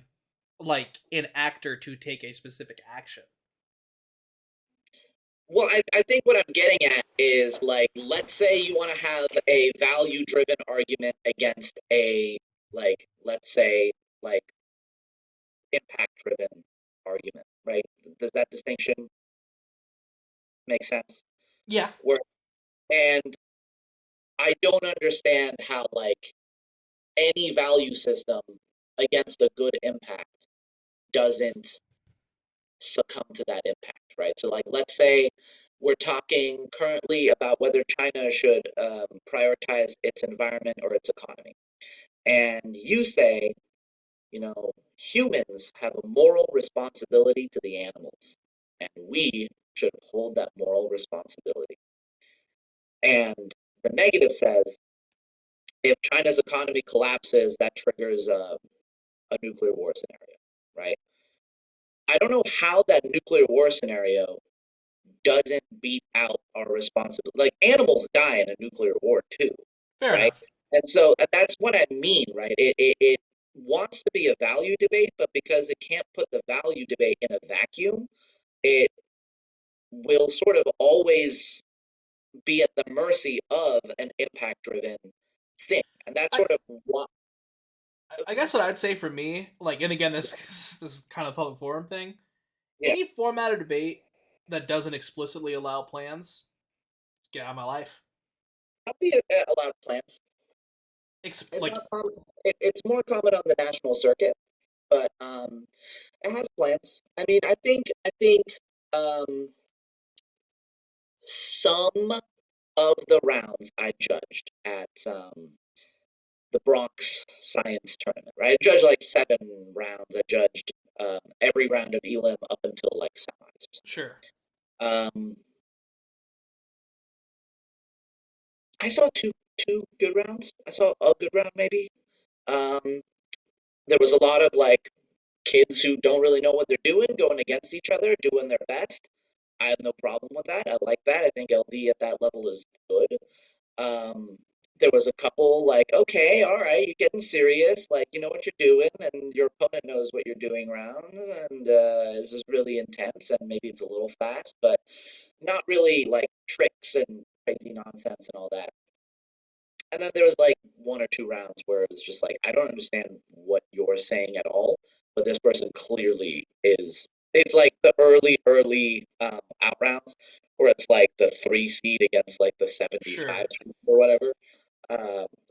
like an actor to take a specific action? Well, I think what I'm getting at is like, let's say you want to have a value driven argument against a like let's say like impact driven argument, right? Does that distinction make sense? Yeah, Where and I don't understand how like any value system against a good impact doesn't succumb to that impact, right? So like let's say we're talking currently about whether China should prioritize its environment or its economy. And you say, you know, humans have a moral responsibility to the animals, and we should hold that moral responsibility. And the negative says, if China's economy collapses, that triggers a nuclear war scenario, right? I don't know how that nuclear war scenario doesn't beat out our responsibility. Like animals die in a nuclear war too, fair right? enough. And so that's what I mean, right? It wants to be a value debate, but because it can't put the value debate in a vacuum, it will sort of always be at the mercy of an impact driven thing. And that's I sort of what, I guess what I'd say for me, like, and again, this is kind of public forum thing. yeah, Any format of debate that doesn't explicitly allow plans, get out of my life. how do allow plans? It's Like, not common. It's more common on the national circuit, but it has plans. I mean, I think um, some of the rounds I judged at the Bronx Science Tournament, right? I judged like 7 rounds. I judged every round of Elim up until like semis or sure, something. I saw two good rounds. I saw a good round maybe. Um, there was a lot of like kids who don't really know what they're doing going against each other, doing their best. I have no problem with that. I like that. I think LD at that level is good. Um, there was a couple like, okay, all right, you're getting serious, like you know what you're doing, and your opponent knows what you're doing rounds, and this is really intense, and maybe it's a little fast, but not really like tricks and crazy nonsense and all that. And then there was like 1 or 2 rounds where it was just like, I don't understand what you're saying at all, but this person clearly is. It's like the early out rounds where it's like the 3 seed against like the 75 sure. seed or whatever.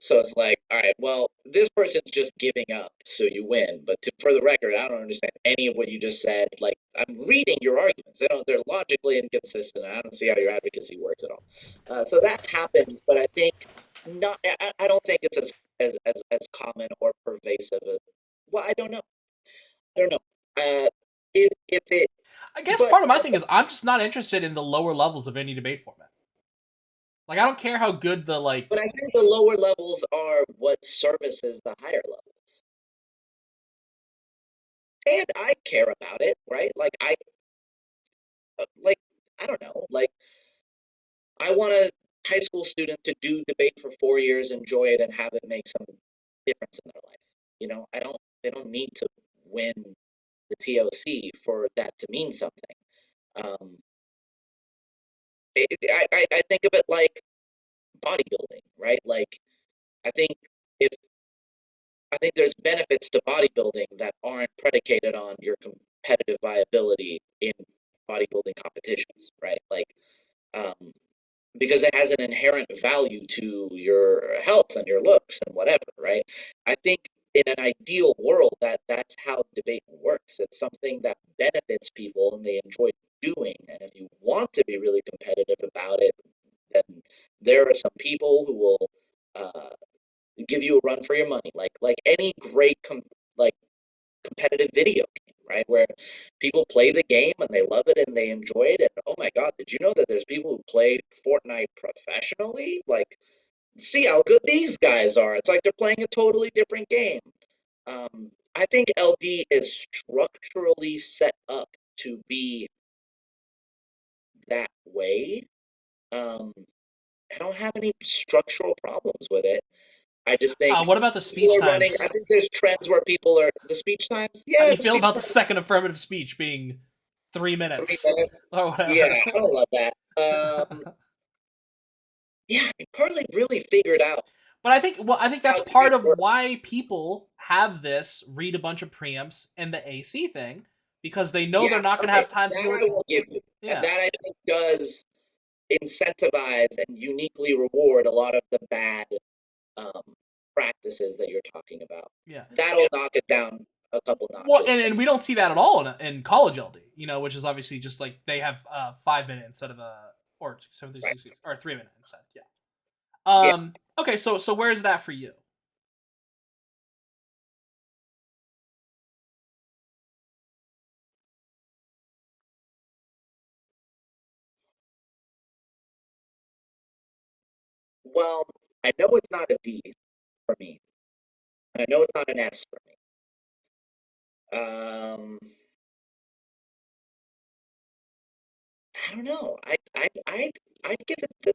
So it's like, all right, well, this person's just giving up, so you win. But for the record, I don't understand any of what you just said. Like, I'm reading your arguments. They're logically inconsistent. I don't see how your advocacy works at all. So that happened, but I think not. I don't think it's as common or pervasive. Well, I don't know. I don't know. If it, I guess but part of my thing is I'm just not interested in the lower levels of any debate format. Like, I don't care how good the but like. I think the lower levels are what services the higher levels. And I care about it, right? Like I don't know, like I want a high school student to do debate for 4 years, enjoy it, and have it make some difference in their life. You know, I don't. They don't need to win the TOC for that to mean something. Um, I think of it like bodybuilding, right? Like I think if I think there's benefits to bodybuilding that aren't predicated on your competitive viability in bodybuilding competitions, right? Like um, because it has an inherent value to your health and your looks and whatever, right? I think in an ideal world that's how debate works. It's something that benefits people and they enjoy doing. And if you want to be really competitive about it, then there are some people who will uh, give you a run for your money, like any great like competitive video game, right? Where people play the game and they love it and they enjoy it. And oh my God, did you know that there's people who play Fortnite professionally? Like, see how good these guys are. It's like they're playing a totally different game. I think LD is structurally set up to be that way. Um, I don't have any structural problems with it. I just think What about the people speech are running. I times? think there's trends where people are the speech times. How do Yeah, you the feel speech about the times second affirmative speech being 3 minutes 3 minutes. or Yeah, whatever? I don't love that. Yeah, I partly really figured out. But I think that's how part debates of work. why people have this read a bunch of preamps and the AC thing, because they know they're Yeah, not going to okay, have time to that do I it. will give you. And Yeah, that I think does incentivize and uniquely reward a lot of the bad um, practices that you're talking about. yeah. That'll knock it down a couple Well, notches and for we me. don't see that at all in college LD, which is obviously just like they have 5 minute instead of a or 736 Right. or 3 minute instead. Yeah. Yeah. Okay, so where's that for you? Well, I know it's not a D for me. And I know it's not an S for me. I don't know. I'd give it the.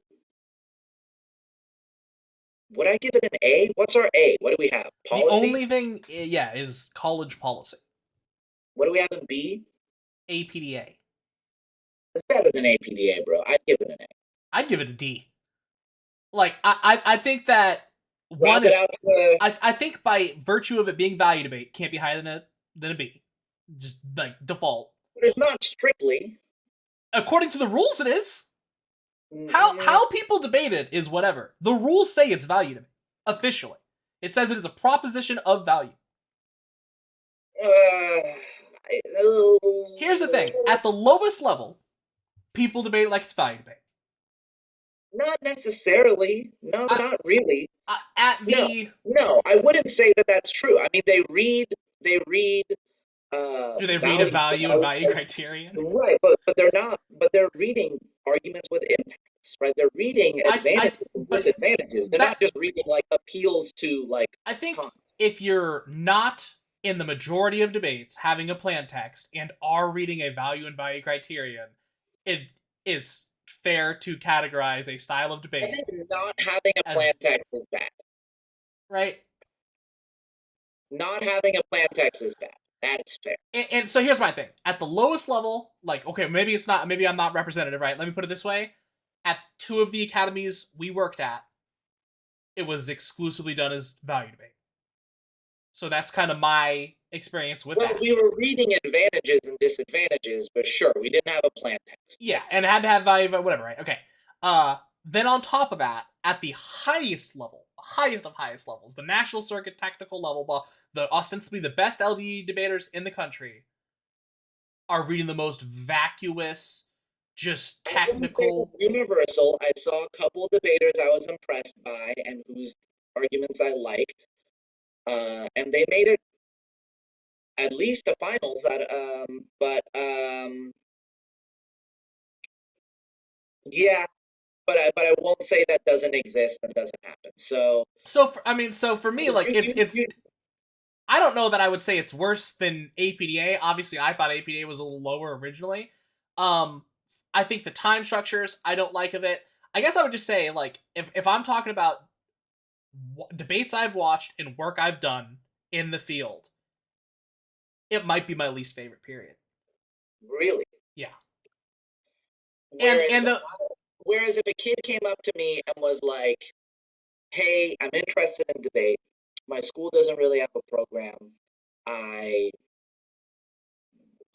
Would I give it an A? What's our A? What do we have? The Policy? only thing, yeah, is college policy. What do we have in B? APDA. It's better than APDA, bro. I'd give it an A. I'd give it a D. Like I think that Round one, it out to the. I think by virtue of it being value debate, can't be higher than a B, just like default. But it's not strictly. According to the rules, it is. Mm, How people debate it is whatever. The rules say it's value debate officially. It says it is a proposition of value. Here's the thing: at the lowest level, people debate it like it's value debate. not necessarily. No, I, not really. at No, the no, I wouldn't say that that's true. I mean, they read do they read a value, value and value criterion? right? But they're not. But they're reading arguments with impacts, right? They're reading I advantages and but disadvantages. They're that not just reading like appeals to like I think con. if you're not in the majority of debates having a plan text and are reading a value and value criterion, it is fair to categorize a style of I debate think not having a as plan text is bad. right. Not having a plan text is bad. That's fair. And so here's my thing: at the lowest level, like okay, maybe it's not, maybe I'm not representative, right? Let me put it this way: at two of the academies we worked at, it was exclusively done as value debate. So that's kind of my experience with Well, that. we were reading advantages and disadvantages, but sure, we didn't have a plan text. Yeah, and Yes. it had to have value, but whatever, right? Okay. Then on top of that, at the highest level, highest of highest levels, the national circuit technical level, the ostensibly the best LDE debaters in the country are reading the most vacuous, just I wouldn't say technical. it's universal. I saw a couple debaters I was impressed by and whose arguments I liked, and they made it at least to finals. Yeah, but I won't say that doesn't exist and doesn't happen. So So for me, like it's you I don't know that I would say it's worse than APDA. Obviously, I thought APDA was a little lower originally. Um, I think the time structures I don't like of it. I guess I would just say like if I'm talking about debates I've watched and work I've done in the field, it might be my least favorite period. really. Yeah, and Whereas and the whereas if a kid came up to me and was like, "Hey, I'm interested in debate. My school doesn't really have a program. I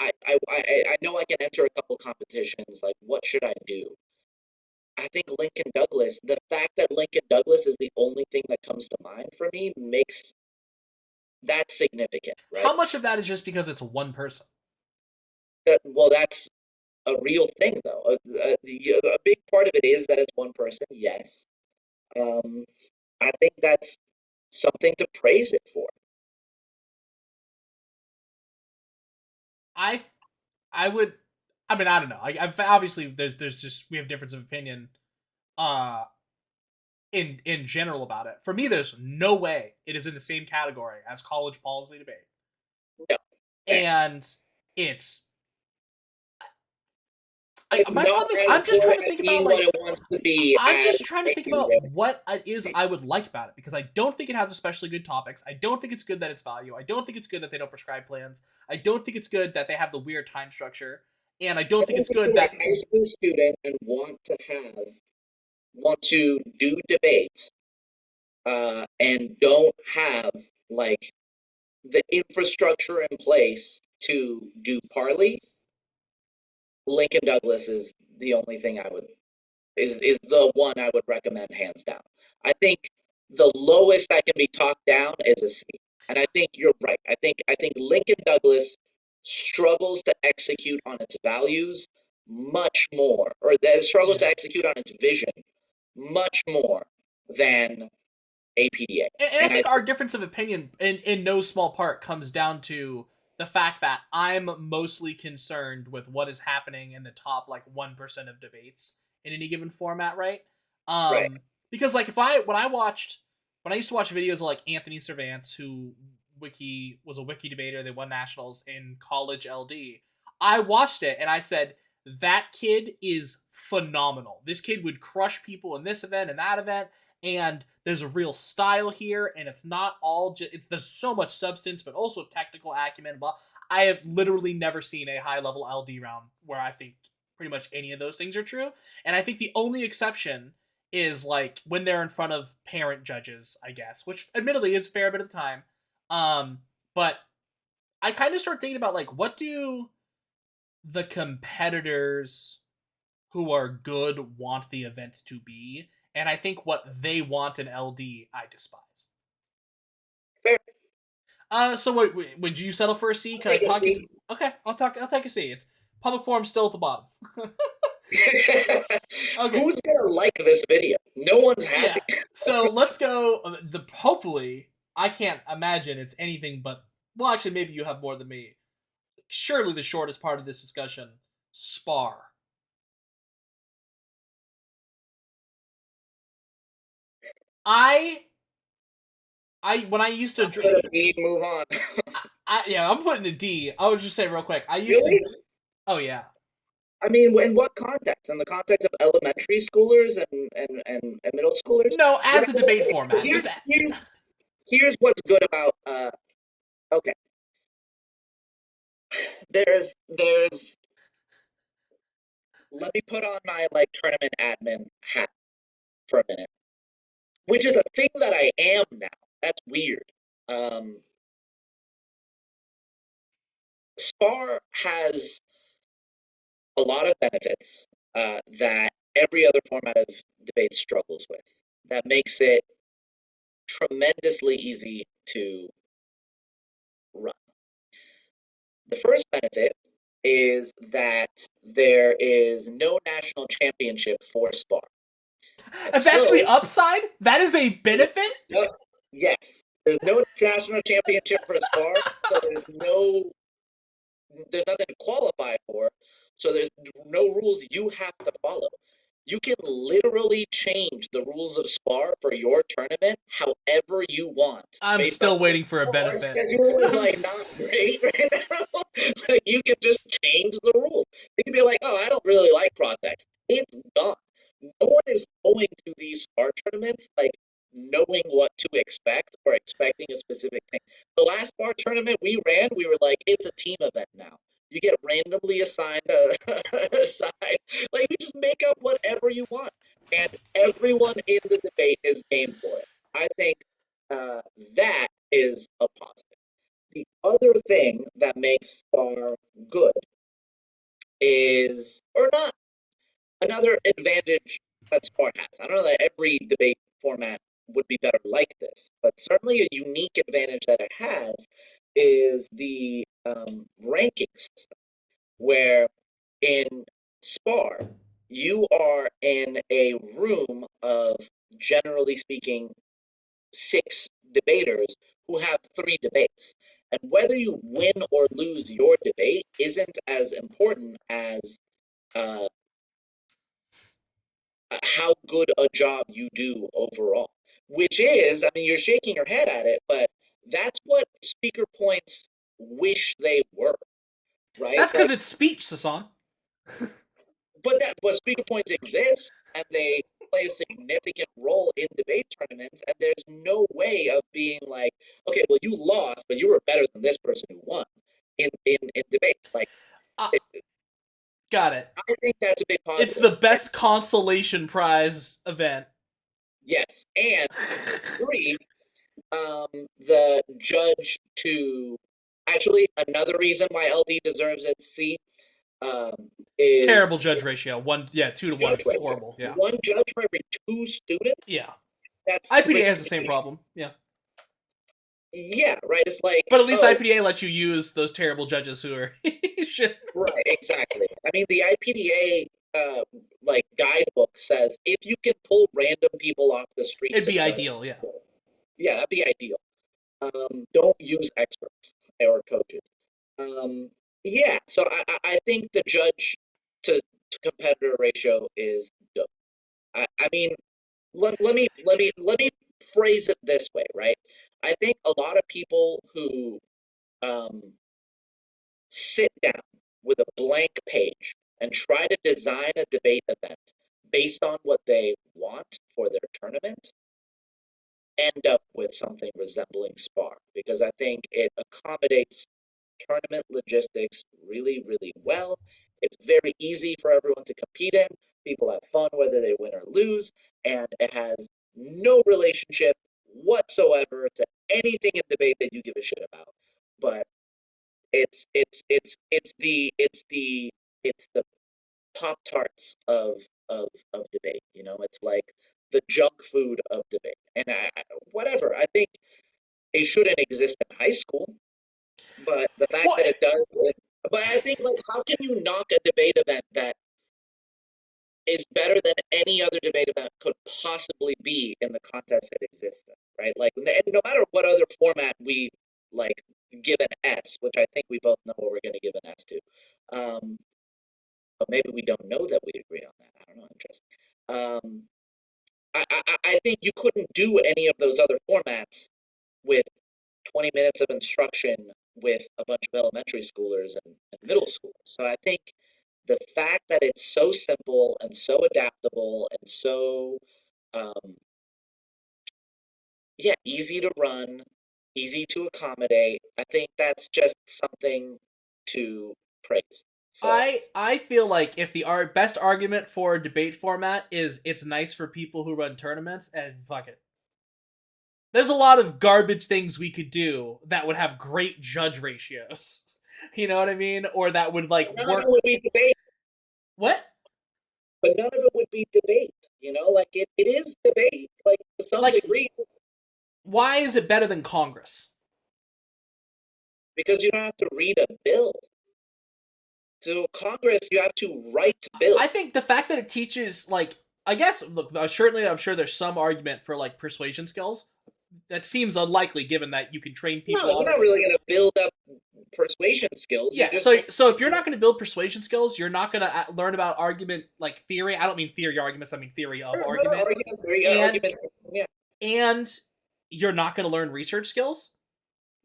I know I can enter a couple competitions. Like, what should I do?" I think Lincoln Douglas, the fact that Lincoln Douglas is the only thing that comes to mind for me makes that significant, right? how much of that is just because it's one person? Well, that's a real thing, though. A big part of it is that it's one person, yes. Um, I think that's something to praise it for. I I would. I mean, I don't know. I've obviously there's just we have difference of opinion. Uh, in general about it. For me, there's no way it is in the same category as college policy debate. No, fair. And it's It's my not problem is as I'm just good trying to at think about being what like it wants to be I'm as just trying to think a. about what it is I would like about it because I don't think it has especially good topics. I don't think it's good that it's value. I don't think it's good that they don't prescribe plans. I don't think it's good that they have the weird time structure. And I don't I think think it's if good you're that a high school student and want to do debate, and don't have like the infrastructure in place to do parley, Lincoln Douglas is the only thing I would is the one I would recommend hands down. I think the lowest I can be talked down is a C. And I think you're right. I think Lincoln Douglas struggles to execute on its values much more, or that struggles Yeah. to execute on its vision much more than APDA. And I And I think our difference of opinion, in no small part, comes down to the fact that I'm mostly concerned with what is happening in the top like 1% of debates in any given format, right? right, Because like if I when I used to watch videos of like Anthony Cervant's, who wiki was a wiki debater, they won nationals in college LD. I watched it and I said, that kid is phenomenal. This kid would crush people in this event and that event, and there's a real style here, and it's not all just there's so much substance but also technical acumen. Blah. I have literally never seen a high level LD round where I think pretty much any of those things are true, and I think the only exception is like when they're in front of parent judges, I guess, which admittedly is a fair bit of the time. um but I kind of start thinking about like, what do the competitors who are good want the event to be, and I think what they want in LD I despise. fair. So wait, would you settle for a C? I'll Can I take a talk you? C. Okay, I'll take a C. It's public forum still at the bottom. Okay, Who's gonna like this video? No one's yeah. happy. So let's go. The hopefully I can't imagine it's anything but, well, actually maybe you have more than me. Surely the shortest part of this discussion, Spar. I when I used to Put a B, move on. yeah, I'm putting a D. I would just say real quick. I used to. Really? Oh yeah. I mean, in what context? In the context of elementary schoolers and middle schoolers? No, But as a debate format. here's Just here's here's what's good about okay. There's let me put on my like tournament admin hat for a minute, which is a thing that I am now. That's weird. Um, Spar has a lot of benefits that every other format of debate struggles with. That makes it tremendously easy to run. The first benefit is that there is no national championship for Spar. and that's the So, upside. That is a benefit. yes, there's no national championship for Spar, so there's nothing to qualify for. So there's no rules you have to follow. You can literally change the rules of Spar for your tournament however you want, I'm based on still waiting for a our benefit. schedule is like not great right now. Like you can just change the rules. You can be like, oh, I don't really like cross X. It's done. No one is going to these Spar tournaments like knowing what to expect or expecting a specific thing. The last bar tournament we ran, we were like, it's a team event now. You get randomly assigned a side. Like you just make up whatever you want, and everyone in the debate is game for it. I think that is a positive. The other thing that makes Spar good is, or not, another advantage that Spar has. I don't know that every debate format would be better like this, but certainly a unique advantage that it has is the ranking system, where in Spar, you are in a room of, generally speaking, 6 debaters who have 3 debates. And whether you win or lose your debate isn't as important as uh, how good a job you do overall. Which is, I mean, you're shaking your head at it, but that's what speaker points wish they were, right? That's because Like, it's speech, Sasan. but speaker points exist and they play a significant role in debate tournaments, and there's no way of being like, okay, well, you lost, but you were better than this person who won in debate. Like, Uh, it, got it. I think that's a big It's positive. the best consolation prize event. Yes, and 3, the judge to actually another reason why LD deserves its C um, is Terrible judge ratio. 2 to 1 judge is ratio. horrible. Yeah. One judge for every 2 students. Yeah. That's IPDA has the same ridiculous. problem. Yeah. Yeah, right. It's like, But at least oh, IPDA lets you use those terrible judges who are shit. right, exactly. I mean, the IPDA like guidebook says if you can pull random people off the street It'd to be judge, ideal, yeah. yeah, that'd be ideal. Don't use experts or coaches. Um, yeah, so I think the judge to competitor ratio is good. I mean, let me phrase it this way, right? I think a lot of people who um, sit down with a blank page and try to design a debate event based on what they want for their tournament end up with something resembling Spar because I think it accommodates tournament logistics really, really well. It's very easy for everyone to compete in. People have fun whether they win or lose, and it has no relationship whatsoever to anything in debate that you give a shit about. But it's the Pop Tarts of debate. You know, it's like the junk food of debate. And whatever, I think it shouldn't exist in high school, but the fact Well, that it does, but I think like how can you knock a debate event that is better than any other debate event could possibly be in the contest it exists in, right? Like, no matter what other format we like give an S, which I think we both know what we're going to give an S to. But maybe we don't know that we agree on that. I don't know. Interesting. Um, I think you couldn't do any of those other formats with 20 minutes of instruction with a bunch of elementary schoolers and middle schoolers. So I think the fact that it's so simple and so adaptable and so um, yeah, easy to run, easy to accommodate, I think that's just something to praise. So I feel like if the best argument for a debate format is it's nice for people who run tournaments, and fuck it. There's a lot of garbage things we could do that would have great judge ratios. You know what I mean? Or that would like none of it work. would be debate, What? but none of it would be debate. You know, like it is debate, like to some Like, degree, why is it better than Congress? because you don't have to read a bill. To Congress, you have to write I bills. think the fact that it teaches, like, I guess, look, certainly I'm sure there's some argument for, like, persuasion skills. That seems unlikely given that you can train No, people on you're it. not really going to build up persuasion skills. You're Yeah, just going so if you're to not going to build persuasion skills, you're not going to learn about argument, like, theory. I don't mean theory arguments, I mean theory of argument. argument, And argument. Yeah, and you're not going to learn research skills.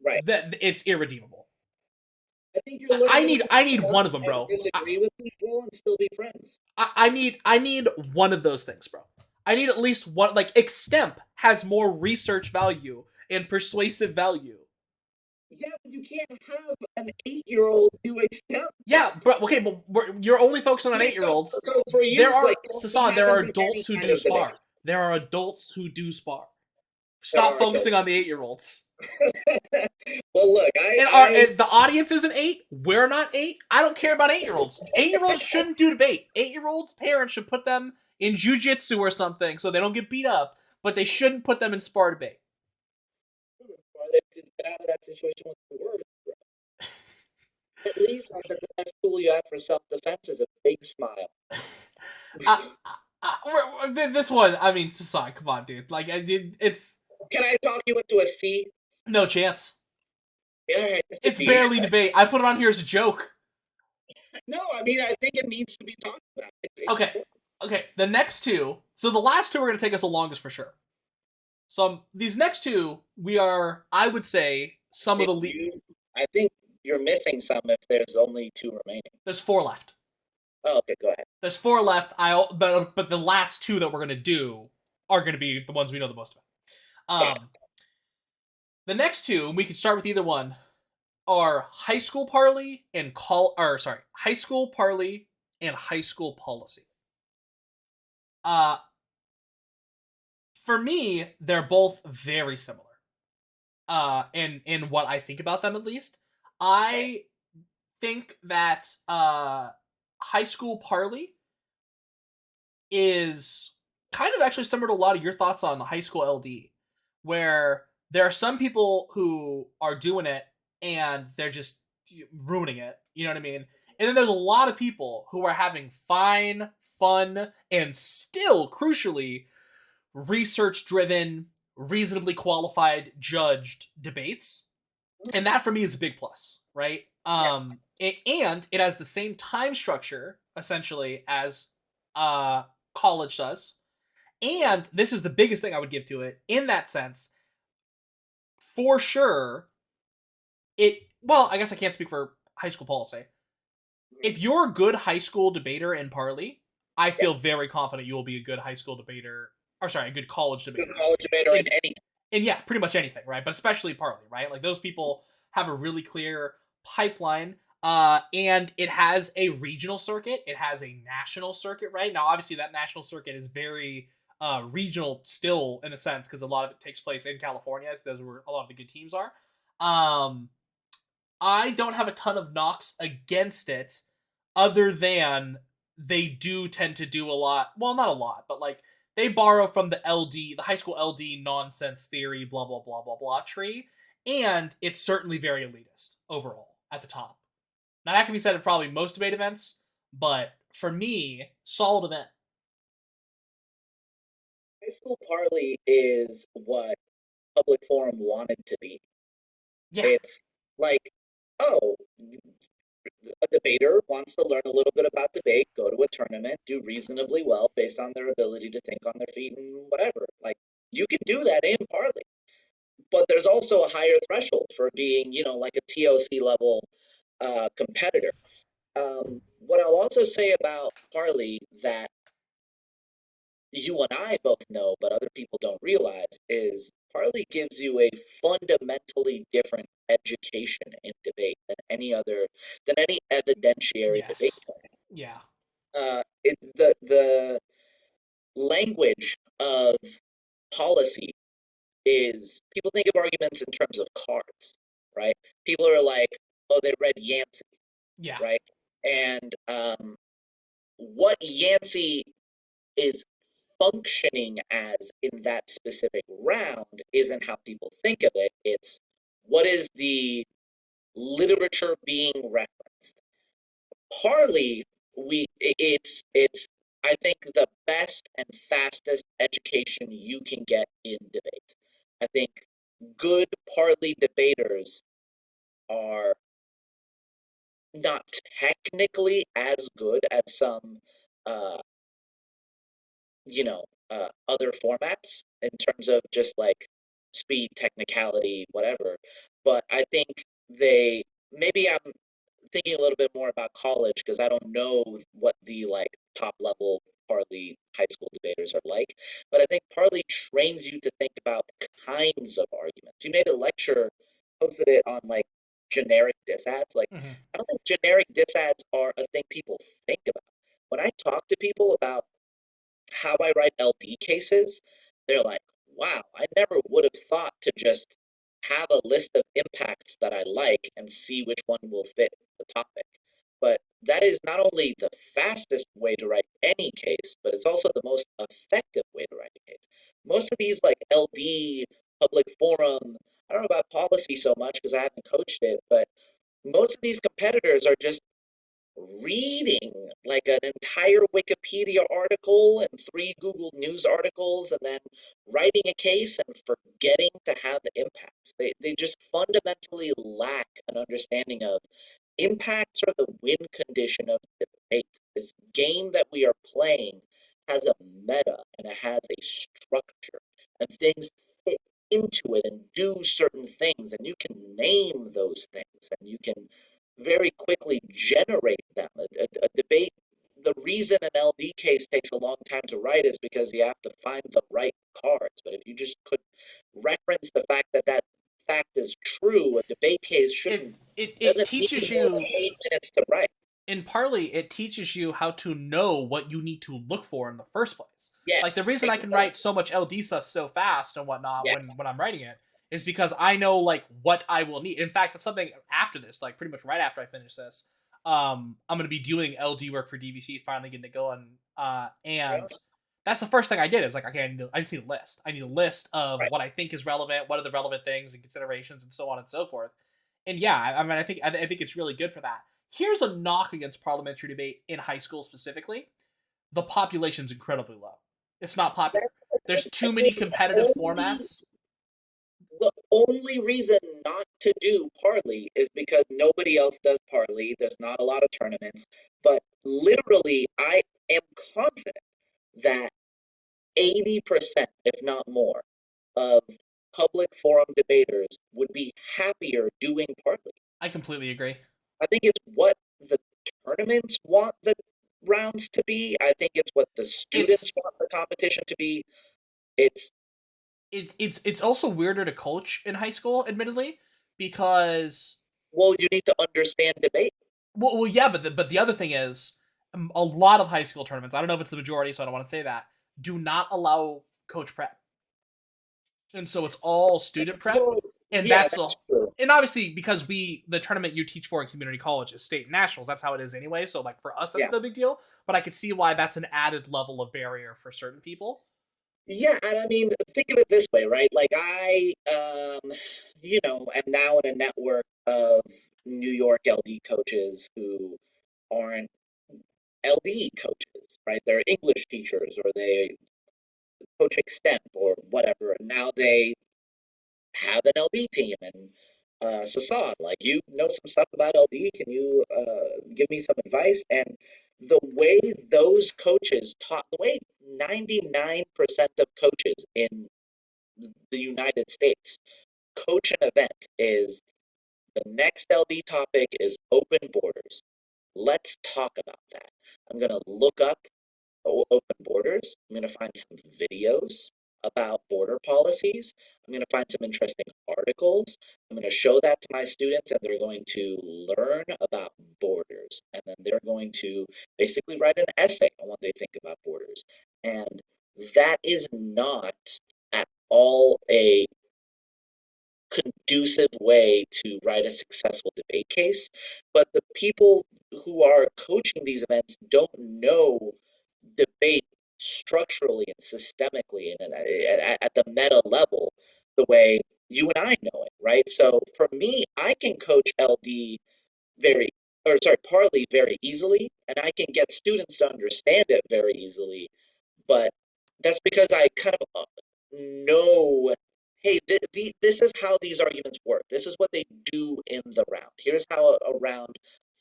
right. That it's irredeemable. I think you're learning I need enough one of them, and bro. disagree with people and still be friends. I need one of those things, bro. I need at least one. Like, extemp has more research value and persuasive value. Yeah, but you can't have an 8-year-old do a step. Yeah, but okay, but you're only focusing on Yeah, 8-year-olds. so for you, There it's like are don't Sasan. have There them are do any adults who kind do of debate. spar. There are adults who do spar. There Stop are focusing adults. on the 8-year-olds. Well, look, And the audience isn't 8. We're not 8. I don't care about 8-year-olds. 8-year-olds shouldn't do debate. 8-year-olds' parents should put them in jujitsu or something so they don't get beat up. But they shouldn't put them in spar debate. they could get out of that situation with the word. At least like the best tool you have for self-defense is a big smile. This one, I mean, Sasan, come on, dude. Like, it's Can I talk you into a C? no chance. All right, it's a It's D. barely debate. I put it on here as a joke. No, I mean I think it needs to be talked about. Okay. Okay. The next two. So the last two are going to take us the longest for sure. So these next two, we are, I would say, some of the. I think you're missing some if there's only 2 remaining. There's 4 left. Oh, okay, go ahead. There's 4 left. But the last 2 that we're going to do are going to be the ones we know the most about. The next 2, we can start with either one, are high school parley and high school parley and high school policy. For me, they're both very similar. In what I think about them, at least. Right. I think that high school parley is kind of actually similar to a lot of your thoughts on high school LD, where there are some people who are doing it and they're just ruining it. You know what I mean? And then there's a lot of people who are having fine, fun, and still, crucially, research driven, reasonably qualified, judged debates. And that for me is a big plus, right? Yeah. And it has the same time structure essentially as college does. And this is the biggest thing I would give to it in that sense. For sure, well, I guess I can't speak for high school policy. If you're a good high school debater in Parley, I Yeah. feel very confident you will be a good high school debater, or sorry, a good college Good debater. college debater in In any. and yeah, pretty much anything, right? But especially Parley, right? Like those people have a really clear pipeline. And it has a regional circuit. It has a national circuit, right? Now, obviously, that national circuit is very regional still in a sense because a lot of it takes place in California. Those where a lot of the good teams are. Um, I don't have a ton of knocks against it, other than they do tend to do a lot. Well, not a lot, but like they borrow from the LD, the high school LD nonsense theory, blah blah blah blah blah tree, and it's certainly very elitist overall at the top. Now that can be said of probably most debate events, but for me, solid event. High school parley is what public forum wanted to be. Yeah, It's like, oh, a debater wants to learn a little bit about debate, go to a tournament, do reasonably well based on their ability to think on their feet and whatever. Like, you can do that in parley, but there's also a higher threshold for being, like a TOC level competitor. What I'll also say about parley that you and I both know, but other people don't realize, is Parley gives you a fundamentally different education in debate than any evidentiary debate. yes, yeah, The language of policy is people think of arguments in terms of cards, right? People are like, oh, they read Yancey, yeah. right? And what Yancey is functioning as in that specific round isn't how people think of it. It's what is the literature being referenced. Parley, it's I think the best and fastest education you can get in debate. I think good parley debaters are not technically as good as some uh, other formats in terms of just like speed, technicality, whatever. But I think maybe I'm thinking a little bit more about college because I don't know what the like top level Parley high school debaters are like. But I think Parley trains you to think about kinds of arguments. You made a lecture, posted it on like generic disads. Like, Mm-hmm. I don't think generic disads are a thing people think about. When I talk to people about how I write LD cases, they're like, wow, I never would have thought to just have a list of impacts that I like and see which one will fit the topic. But that is not only the fastest way to write any case, but it's also the most effective way to write a case. Most of these, like LD, public forum, I don't know about policy so much because I haven't coached it, but most of these competitors are just reading like an entire Wikipedia article and three Google News articles and then writing a case and forgetting to have the impacts. They just fundamentally lack an understanding of impacts are the win condition of debate. This game that we are playing has a meta and it has a structure and things fit into it and do certain things and you can name those things and you can very quickly generate them. A debate, the reason an LD case takes a long time to write is because you have to find the right cards. But if you just could reference the fact that that fact is true, a debate case It shouldn't it doesn't need teaches more than you 8 minutes to write. in Parley, it teaches you how to know what you need to look for in the first place. Like, the Yes, reason I can write exactly. so much LD stuff so fast and whatnot Yes. when I'm writing it is because I know, like, what I will need. In fact, it's something after this, like, pretty much right after I finish this, I'm going to be doing LD work for DVC, finally getting it going. And Yeah. that's the first thing I did is, like, okay, I just need a list. I need a list of Right. what I think is relevant, what are the relevant things and considerations, and so on and so forth. And yeah, I mean, I think it's really good for that. Here's a knock against parliamentary debate in high school specifically: the population's incredibly low. It's not popular. That's the There's thing. I too many mean, competitive only formats. the only reason not to do parley is because nobody else does parley. There's not a lot of tournaments, but literally, I am confident that 80%, if not more, of public forum debaters would be happier doing parley. I completely agree. I think it's what the tournaments want the rounds to be. I think it's what the It's students want the competition to be. It's it's also weirder to coach in high school, admittedly, because well, you need to understand debate. well yeah, but the other thing is, a lot of high school tournaments. I don't know if it's the majority, so I don't want to say that. Do not allow coach prep, and so it's all student prep, Well, and yeah, that's that's all. true. And obviously, because the tournament you teach for in community college is state and nationals, that's how it is anyway. So, like, for us, that's Yeah, no big deal. But I could see why that's an added level of barrier for certain people. yeah, and I mean, think of it this way, right? Like am now in a network of New York LD coaches who aren't LD coaches, right? They're English teachers or they coach extent or whatever. And now they have an LD team. And Sasan, like, you know some stuff about LD. Can you give me some advice? And the way those coaches taught, the way 99% of coaches in the United States coach an event is the next LD topic is open borders. Let's talk about that. I'm going to look up open borders. I'm going to find some videos about border policies. I'm going to find some interesting articles. I'm going to show that to my students, and they're going to learn about borders. And then they're going to basically write an essay on what they think about borders. And that is not at all a conducive way to write a successful debate case. But the people who are coaching these events don't know debate structurally and systemically and at the meta level the way you and I know it, right? So for me, I can coach LD very, or sorry, parley very easily, and I can get students to understand it very easily. But that's because I kind of know, hey, this is how these arguments work. This is what they do in the round. Here's how a round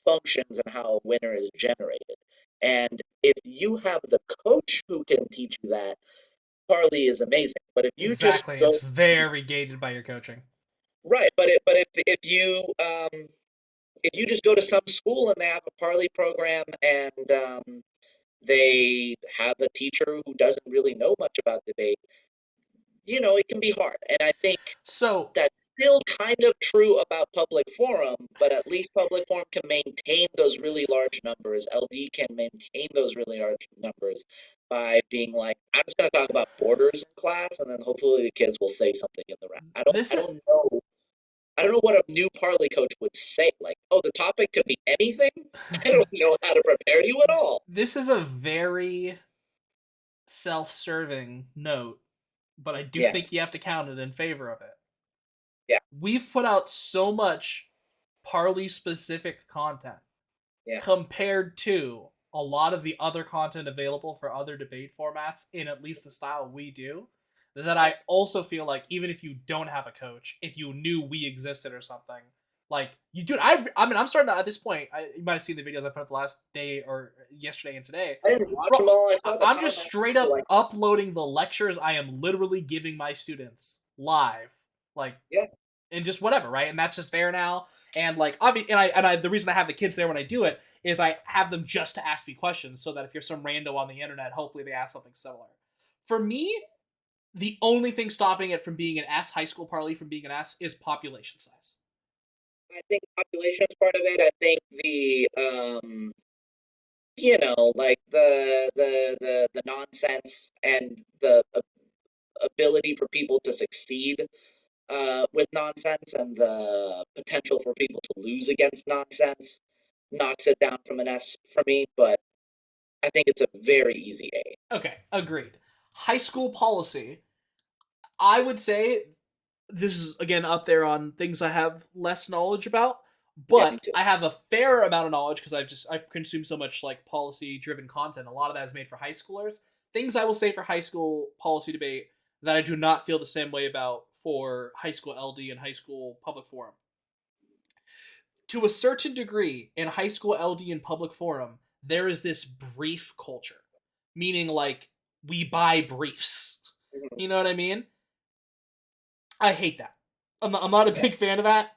functions and how a winner is generated. And if you have the coach who can teach you that, Parley is amazing. But if you just Exactly. It's don't, very gated by your coaching. right? But if you just go to some school and they have a Parley program and they have a teacher who doesn't really know much about debate, it can be hard. And I think So that's still kind of true about public forum, but at least public forum can maintain those really large numbers. LD can maintain those really large numbers by being like, I'm just going to talk about borders in class, and then hopefully the kids will say something in the round. this I is don't know. I don't know what a new Parley coach would say. Like, oh, the topic could be anything. I don't know how to prepare you at all. this is a very self-serving note, but I do Yeah, think you have to count it in favor of it. yeah, We've put out so much Parley specific content yeah. compared to a lot of the other content available for other debate formats in at least the style we do, that I also feel like even if you don't have a coach, if you knew we existed or something, like you do, I mean, I'm starting to at this point. You might have seen the videos I put up the last day or yesterday and today. I didn't watch Bro, them all. I saw the I'm just comments. straight up Like, uploading the lectures I am literally giving my students live, like, yeah, and just whatever, right? And that's just there now. And like, obviously, the reason I have the kids there when I do it is I have them just to ask me questions, so that if you're some rando on the internet, hopefully they ask something similar. For me, the only thing stopping it from being an S, high school parley from being an S, is population size. I think population is part of it. I think like the nonsense and the ability for people to succeed with nonsense and the potential for people to lose against nonsense knocks it down from an S for me, but I think it's a very easy A. Okay, agreed. High school policy. I would say this is again up there on things I have less knowledge about, Yeah, me but too. I have a fair amount of knowledge because I've consumed so much like policy driven content. A lot of that is made for high schoolers. Things I will say for high school policy debate that I do not feel the same way about for high school LD and high school public forum. To a certain degree, in high school LD and public forum, there is this brief culture, meaning like we buy briefs. Mhm. You know what I mean? I hate that. I'm not a Yeah. big fan of that.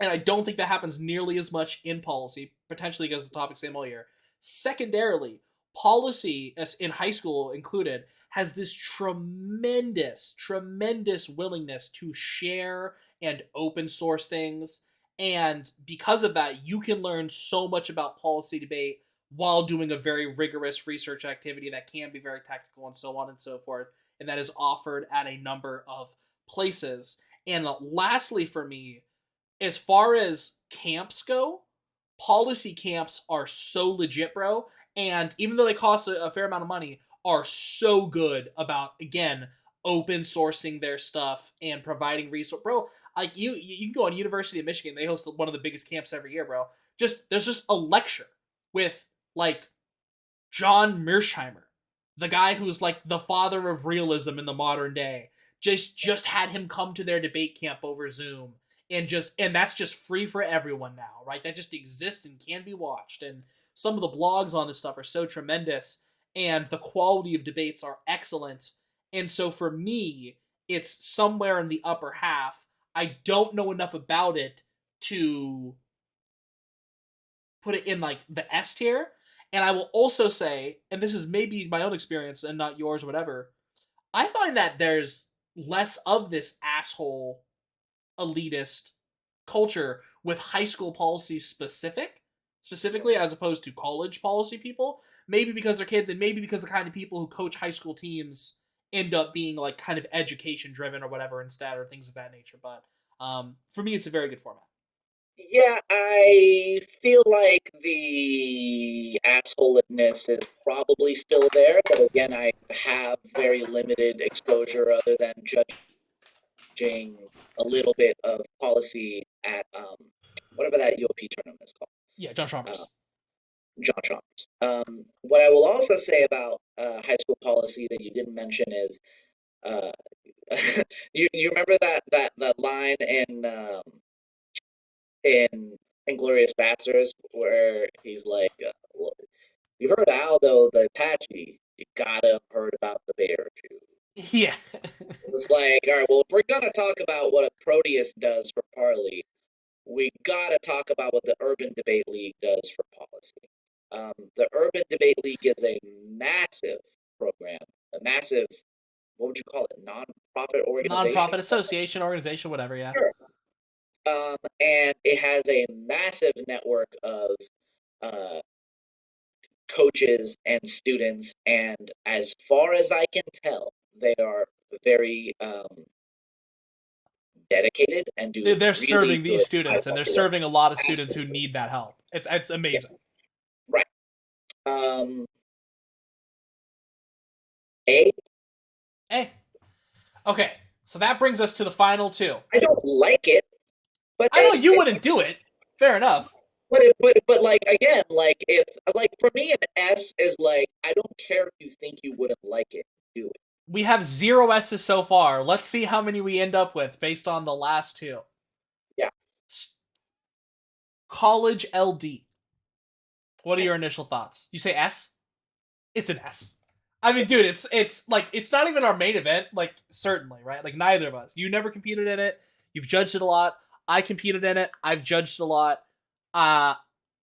And I don't think that happens nearly as much in policy, potentially because the topic's same all year. Secondarily, policy, as in high school included, has this tremendous, tremendous willingness to share and open source things. And because of that, you can learn so much about policy debate while doing a very rigorous research activity that can be very technical and so on and so forth. And that is offered at a number of places. And lastly, for me, as far as camps go, policy camps are so legit, bro. And even though they cost a fair amount of money, are so good about again open sourcing their stuff and providing resource, bro. Like you can go on University of Michigan. They host one of the biggest camps every year, bro. Just there's just a lecture with like John Mearsheimer, the guy who's like the father of realism in the modern day. Just had him come to their debate camp over Zoom and that's just free for everyone now, right? That just exists and can be watched. And some of the blogs on this stuff are so tremendous and the quality of debates are excellent. And so for me, it's somewhere in the upper half. I don't know enough about it to put it in like the S tier. And I will also say, and this is maybe my own experience and not yours or whatever, I find that there's less of this asshole elitist culture with high school policy specifically as opposed to college policy people. Maybe because they're kids and maybe because the kind of people who coach high school teams end up being like kind of education driven or whatever instead or things of that nature. But for me, it's a very good format. Yeah, I feel like the assholedness is probably still there, but again, I have very limited exposure other than judging a little bit of policy at whatever that UOP tournament is called, Yeah, John uh, Chalmers. John Chalmers. What I will also say about high school policy that you didn't mention is uh, you remember that line in Inglorious Bastards where he's like, well, you heard Aldo the Apache, you gotta have heard about the Bear Jew. Yeah. It's like, all right, well, if we're gonna talk about what a Proteus does for Parley, we gotta talk about what the Urban Debate League does for policy. The Urban Debate League is a massive program, a massive, what would you call it, non-profit organization? Nonprofit association, organization, whatever, yeah. Sure. And it has a massive network of uh, coaches and students, and as far as I can tell, they are very dedicated and do They're really serving good these students and they're high-quality work. serving a lot of students who Absolutely. need that help. It's Yeah, amazing. right. Um, A, Hey. Okay. So that brings us to the final two. I don't like it, but I know you wouldn't do it. Fair enough. but like again, like if like for me an S is like I don't care if you think you wouldn't like it, do it. We have 0 S's so far. Let's see how many we end up with based on the last two. Yeah, College LD. What are your S. initial thoughts? You say S? It's an S. I mean, dude, it's like it's not even our main event. Like, certainly, right? Like, neither of us. You never competed in it. You've judged it a lot. I competed in it. I've judged it a lot. Uh,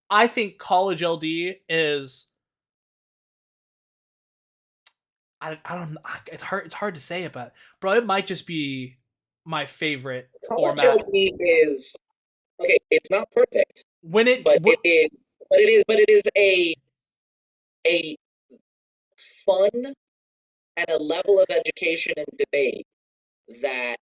I think college LD is. I don't. It's hard to say it, but bro, it might just be my favorite College format. LD is okay. It's not perfect, When it but it is. But it is. But it is a a fun and a level of education and debate that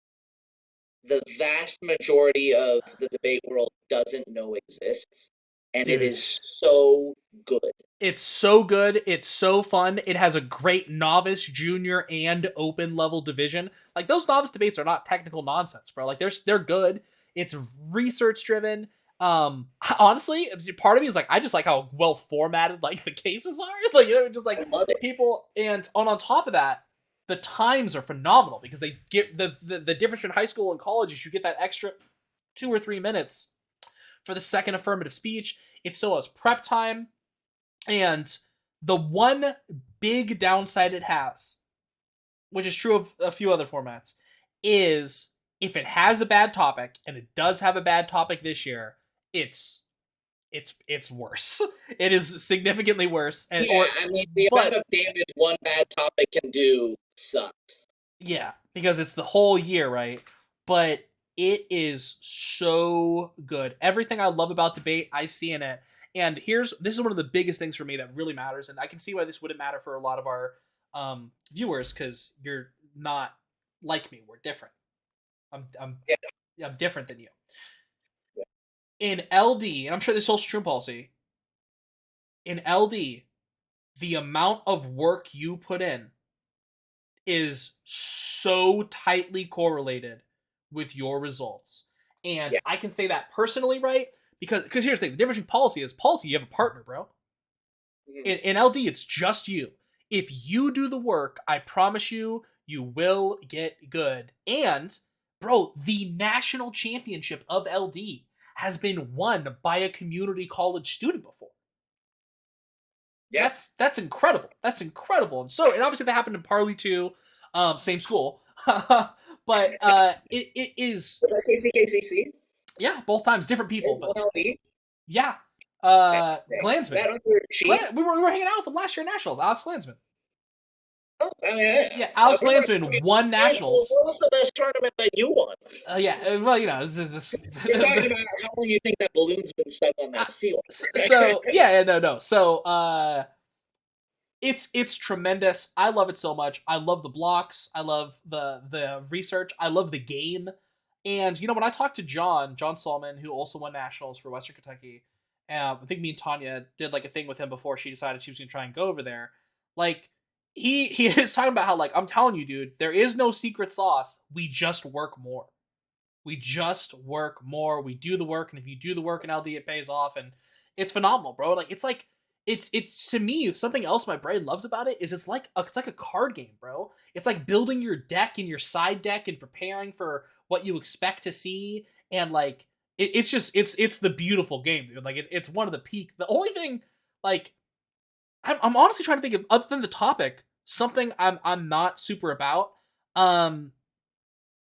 the vast majority of the debate world doesn't know exists. And it Dude. is so good. It's so good. It's so fun. It has a great novice, junior, and open level division. Like those novice debates are not technical nonsense, bro. Like they're good. It's research driven. Honestly, part of me is like I just like how well formatted like the cases are. Like just like I love it. people and on top of that, the times are phenomenal because they get the difference between high school and college is you get that extra 2 or 3 minutes for the second affirmative speech. It still has prep time. And the one big downside it has, which is true of a few other formats, is if it has a bad topic, and it does have a bad topic this year, it's worse. It is significantly worse. And Yeah, I mean, the amount but of damage one bad topic can do sucks. yeah, because it's the whole year, right? But it is so good. Everything I love about debate, I see in it. And this is one of the biggest things for me that really matters, and I can see why this wouldn't matter for a lot of our viewers because you're not like me. We're different. I'm Yeah, I'm different than you. yeah, In LD, and I'm sure this holds true policy. In LD, the amount of work you put in is so tightly correlated with your results. And yeah. I can say that personally, right? Because here's the thing, the difference between policy, you have a partner, bro. Mhm. In LD, it's just you. If you do the work, I promise you, you will get good. And, bro, the national championship of LD has been won by a community college student before. Yeah. That's incredible. That's incredible. And obviously that happened in Parley too, same school. But it is Was that KCKCC? yeah, both times different people, In but 1LD? yeah. That's sick. Is Glansman. that under Chief? We were hanging out with him last year at Nationals, Alex Glansman. Oh, I mean, yeah. Yeah, Alex We were Glansman talking, won well, Nationals. what was the best tournament that you won? Yeah, well, You're talking about how long you think that balloon's been stuck on that ceiling. so yeah, no. So it's tremendous. I love it so much. I love the blocks. I love the research. I love the game. And when I talked to John Solomon, who also won nationals for Western Kentucky, I think me and Tanya did like a thing with him before she decided she was gonna try and go over there. Like he is talking about how like I'm telling you, dude, there is no secret sauce. We just work more. We just work more. We do the work, and if you do the work in LD, it pays off, and it's phenomenal, bro. Like it's to me something else my brain loves about it is it's like a card game, bro. It's like building your deck and your side deck and preparing for what you expect to see, and like it's just it's the beautiful game, dude. Like it's one of the peak. The only thing like I'm honestly trying to think of other than the topic something I'm not super about. Um,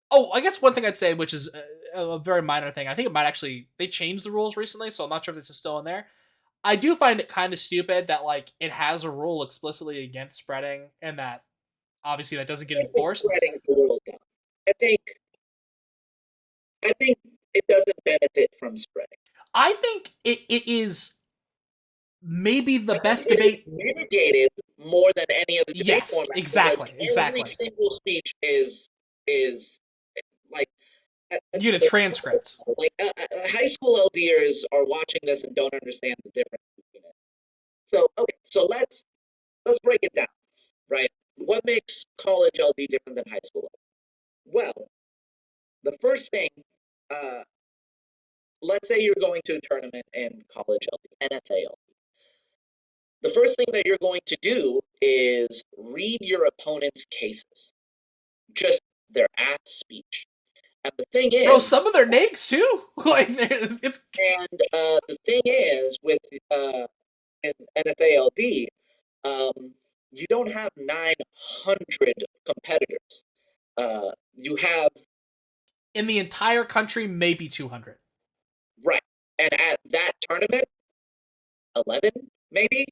Oh, I guess one thing I'd say, which is a very minor thing, I think it might actually they changed the rules recently, so I'm not sure if this is still in there. I do find it kind of stupid that like it has a rule explicitly against spreading, and that obviously that doesn't get I think the enforced. spreading's a little dumb. I think I think it doesn't benefit from spreading. I think it is maybe the I think best it is debate. mitigated more than any other debate Yes, format because every exactly. single speech is like You get a transcript. like high school LDers are watching this and don't understand the difference between it. So okay, so let's break it down, right? What makes college LD different than high school LD? Well, the first thing, uh, let's say you're going to a tournament in college LD, NFL. The first thing that you're going to do is read your opponent's cases, just their apt speech. And the thing Bro, is, some of their names too. Like it's and the thing is with in NFALD, um, you don't have 900 competitors. You have in the entire country maybe 200. right, and at that tournament, 11 maybe.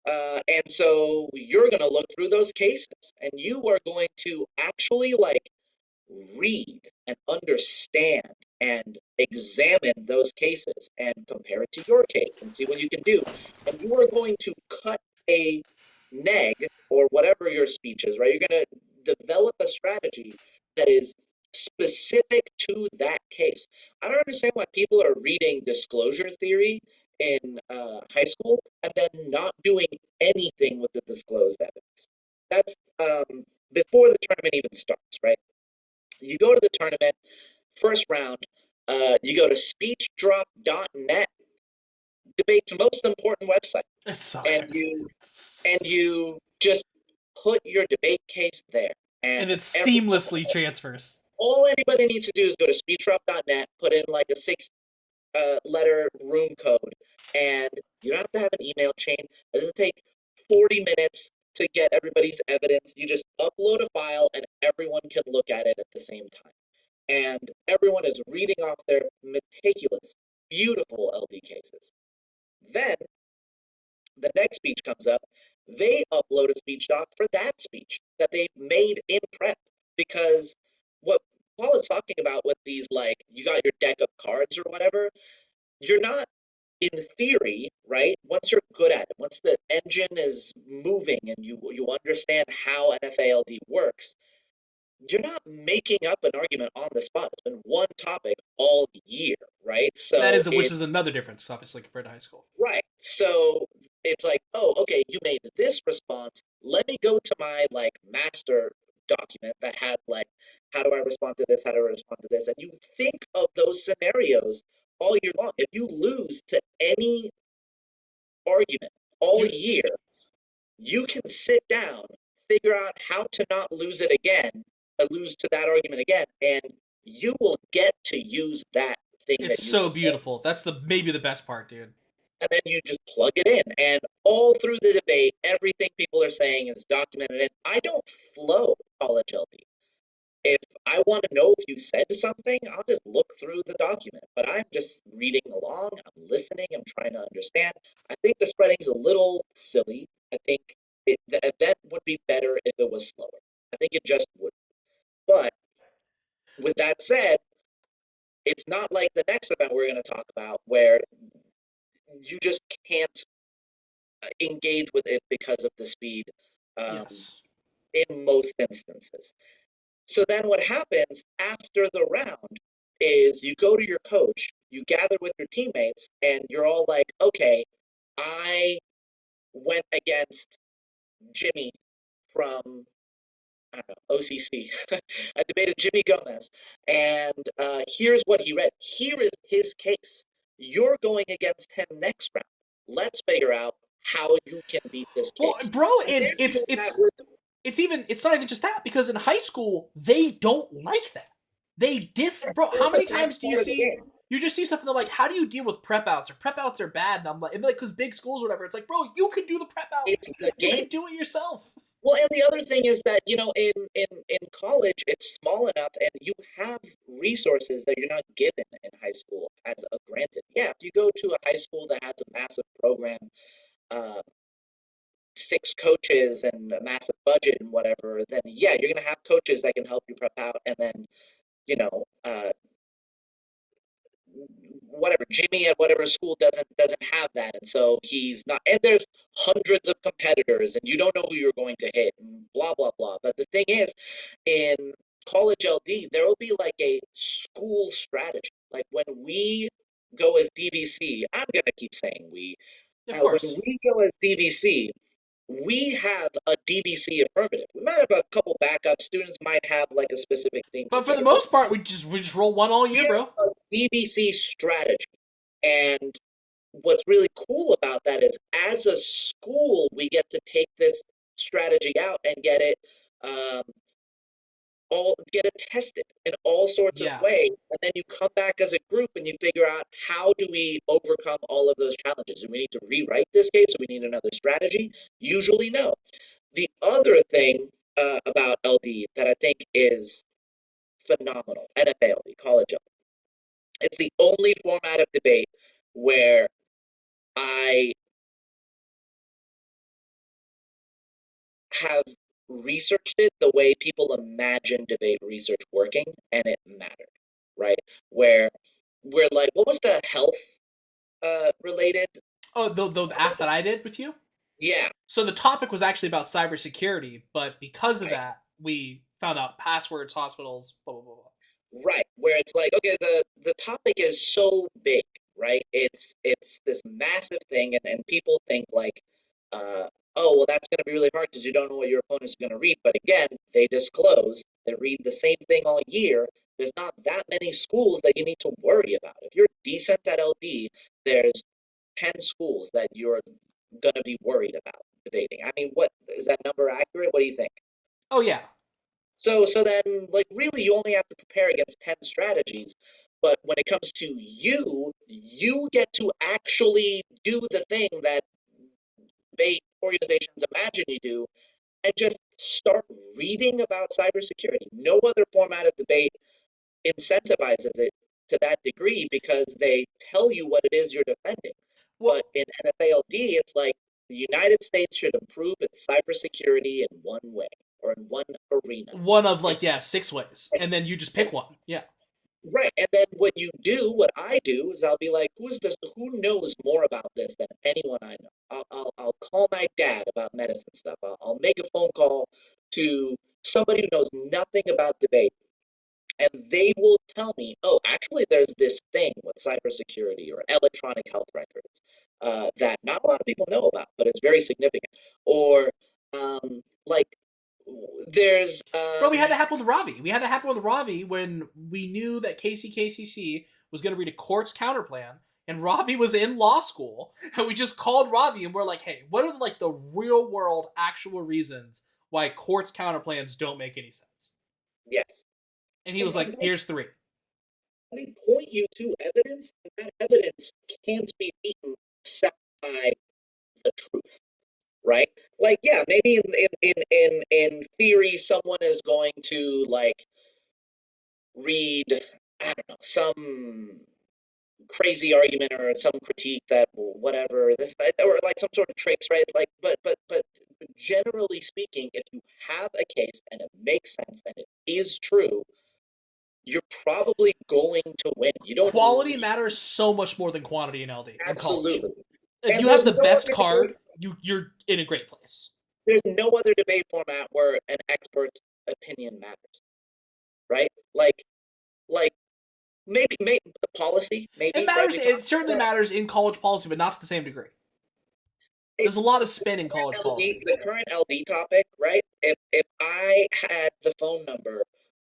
And so you're going to look through those cases, and you are going to actually like read and understand and examine those cases and compare it to your case and see what you can do. And you are going to cut a neg or whatever your speech is, right? You're going to develop a strategy that is specific to that case. I don't understand why people are reading disclosure theory in high school and then not doing anything with the disclosed evidence. That's before the tournament even starts, right? You go to the tournament, first round, you go to speechdrop.net, debate's most important website, It's so and good. you just put your debate case there, and And it seamlessly transfers. all anybody needs to do is go to speechdrop.net, put in like a six letter room code, and you don't have to have an email chain. It doesn't take 40 minutes to get everybody's evidence. You just upload a file, and everyone can look at it at the same time. And everyone is reading off their meticulous, beautiful LD cases. Then the next speech comes up, they upload a speech doc for that speech that they made in prep. Because what Paul is talking about with these, like, you got your deck of cards or whatever, you're not, in theory, right? Once you're good at it, once the engine is moving and you understand how NFALD works, you're not making up an argument on the spot. It's been one topic all year, right? That So is, which it is another difference, obviously, compared to high school. right. So it's like, oh, okay, you made this response. Let me go to my like master document that has like, how do I respond to this? How do I respond to this? And you think of those scenarios all year long. If you lose to any argument all You year, you can sit down, figure out how to not lose it again, lose to that argument again, and you will get to use that thing It's that you so prepared, beautiful. That's the maybe the best part, dude. and then you just plug it in. And all through the debate, everything people are saying is documented. And I don't flow college LD. If I want to know if you said something, I'll just look through the document. But I'm just reading along, I'm listening, I'm trying to understand. I think the spreading's a little silly. I think the event would be better if it was slower. I think it just would. But with that said, it's not like the next event we're going to talk about where you just can't engage with it because of the speed um, Yes. in most instances. So then what happens after the round is you go to your coach, you gather with your teammates, and you're all like, okay, I went against Jimmy from, I don't know, OCC. I debated Jimmy Gomez, and here's what he read. Here is his case. You're going against him next round. Let's figure out how you can beat this Well, case. bro, And and they're doing that with it's not even just that, because in high school they don't like that. They bro, how the many best times do you part of the see, game. you just see something like, how do you deal with prep outs, or prep outs are bad? And I'm like, because big schools or whatever, it's like, bro, you can do the prep out. It's the You game. can do it yourself. Well, and the other thing is that, in college, it's small enough and you have resources that you're not given in high school as a granted. Yeah, if you go to a high school that has a massive program, uh, six coaches and a massive budget and whatever, then yeah, you're gonna have coaches that can help you prep out, and then you know, whatever Jimmy at whatever school doesn't have that, and so he's not. And there's hundreds of competitors, and you don't know who you're going to hit, and blah blah blah. But the thing is, in college LD, there will be like a school strategy. Like when we go as DVC, I'm gonna keep saying we. Of When course. we go as DVC, we have a DVC affirmative. We might have a couple backup students, might have like a specific thing But for the prepared, but most part, we just roll one all we year, have bro. a DVC strategy. And what's really cool about that is as a school, we get to take this strategy out and um, get it tested in all sorts of Yeah. ways. And then you come back as a group and you figure out, how do we overcome all of those challenges? Do we need to rewrite this case? Do we need another strategy? Usually no. The other thing about LD that I think is phenomenal, NFALD, college LD, it's the only format of debate where I have researched it the way people imagine debate research working, and it mattered, right? Where we're like, what was the health related? Oh, the app that I did with you. Yeah, So the topic was actually about cybersecurity, but because of right. that, we found out passwords, hospitals, blah blah blah. Blah. Right, where it's like, okay, the topic is so big, right? It's this massive thing, and people think like, uh, oh, well, that's going to be really hard because you don't know what your opponent's going to read. But again, they disclose they read the same thing all year. There's not that many schools that you need to worry about. If you're decent at LD, there's 10 schools that you're going to be worried about debating. I mean, what is that number accurate? What do you think? Oh yeah. So then, like, really, you only have to prepare against 10 strategies. But when it comes to you, you get to actually do the thing that they organizations imagine you do, and just start reading about cybersecurity. No other format of debate incentivizes it to that degree because they tell you what it is you're defending. But Well, in NFALD, it's like the United States should improve its cybersecurity in one way or in one arena. one of And, like, yeah, 6 ways, and, and then you just and pick one. Yeah. right. And then what I do is I'll be like, who knows more about this than anyone I know? I'll call my dad about medicine stuff. I'll make a phone call to somebody who knows nothing about debate, and they will tell me, oh, actually, there's this thing with cybersecurity or electronic health records that not a lot of people know about, but it's very significant. Or like, there's Bro, we had that happen with Ravi. We had that happen with Ravi when we knew that KCKCC was going to read a court's counterplan, and Ravi was in law school, and we just called Ravi and we're like, hey, what are like the real world actual reasons why courts counterplans don't make any sense? yes. And he And, was and like, here's three. they point you to evidence, and that evidence can't be beaten except by the truth, right? Like, yeah, maybe in theory, someone is going to like read, I don't know, some crazy argument or some critique that whatever this or like some sort of tricks, right? Like, but generally speaking, if you have a case and it makes sense and it is true, you're probably going to win. You don't Quality need matters so much more than quantity in LD in college. absolutely. If And you have the best card, you're in a great place. there's no other debate format where an expert's opinion matters, right? Like maybe the policy, It maybe, right? matters. We It talked about certainly that. matters in college policy, but not to the same degree. It, There's a lot of spin in college policy. The current LD topic, right? If I had the phone number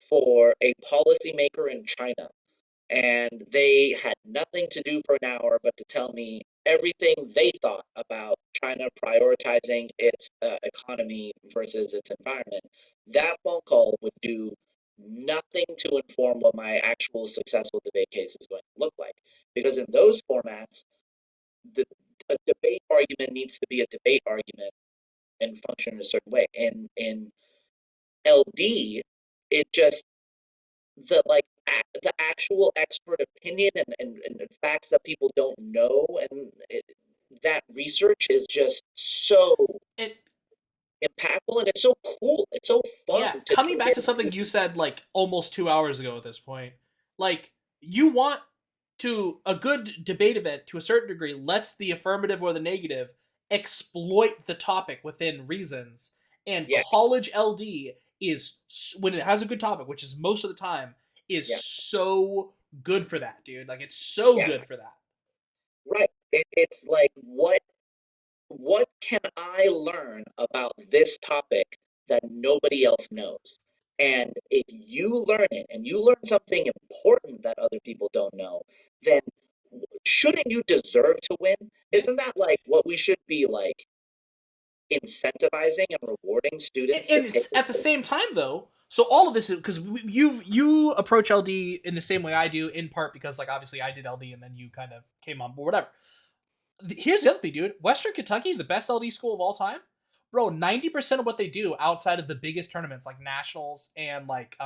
for a policymaker in China and they had nothing to do for an hour but to tell me everything they thought about China prioritizing its economy versus its environment, that phone call would do nothing to inform what my actual successful debate case is going to look like. Because in those formats, the a debate argument needs to be a debate argument and function in a certain way. In LD, it just the actual expert opinion and facts that people don't know that research is just so It impactful and it's so cool. It's so fun Yeah, to coming dig back to something into. you said like almost 2 hours ago at this point, like you want to a good debate event to a certain degree lets the affirmative or the negative exploit the topic within reasons. And Yes, college LD is when it has a good topic, which is most of the time, is yeah, so good for that, dude. Like it's so yeah, good for that. right. It's like what can I learn about this topic that nobody else knows? And if you learn it and you learn something important that other people don't know, then shouldn't you deserve to win? Yeah. Isn't that like what we should be like incentivizing and rewarding students to And take it's the at the same time though. So all of this is because you approach LD in the same way I do, in part because like obviously I did LD and then you kind of came on board, whatever. Here's the other thing, dude. Western Kentucky, the best LD school of all time, bro. 90% of what they do outside of the biggest tournaments like nationals and like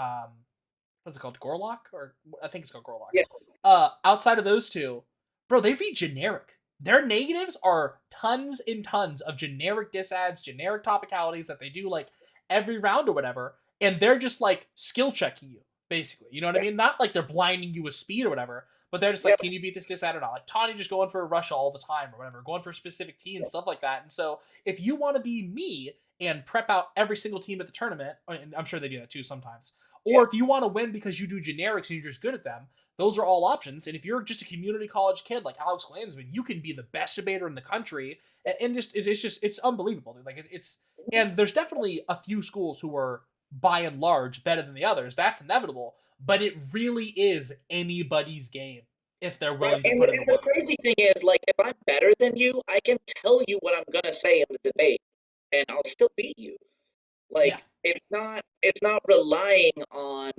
what's it called, Gorlock, or I think it's called Gorlock. yeah, Outside of those two, bro, they read generic. Their negatives are tons and tons of generic disads, generic topicalities that they do like every round or whatever, and they're just like skill checking you. basically. You know what I Yeah. mean? Not like they're blinding you with speed or whatever, but they're just Yeah. like, can you beat this disad or not? Like Tawny just going for Russia all the time or whatever, going for specific teams, stuff like that. And so if you want to be me and prep out every single team at the tournament, and I'm sure they do that too sometimes, Yeah. or if you want to win because you do generics and you're just good at them, those are all options. And if you're just a community college kid like Alex Klansman, you can be the best debater in the country, and just it's unbelievable, dude. Like it's and there's definitely a few schools who are by and large better than the others. That's inevitable, but it really is anybody's game if they're Right. willing to And, put in the and the work. crazy thing is, like, if I'm better than you, I can tell you what I'm gonna say in the debate, and I'll still beat you. Yeah. Like, it's not relying on,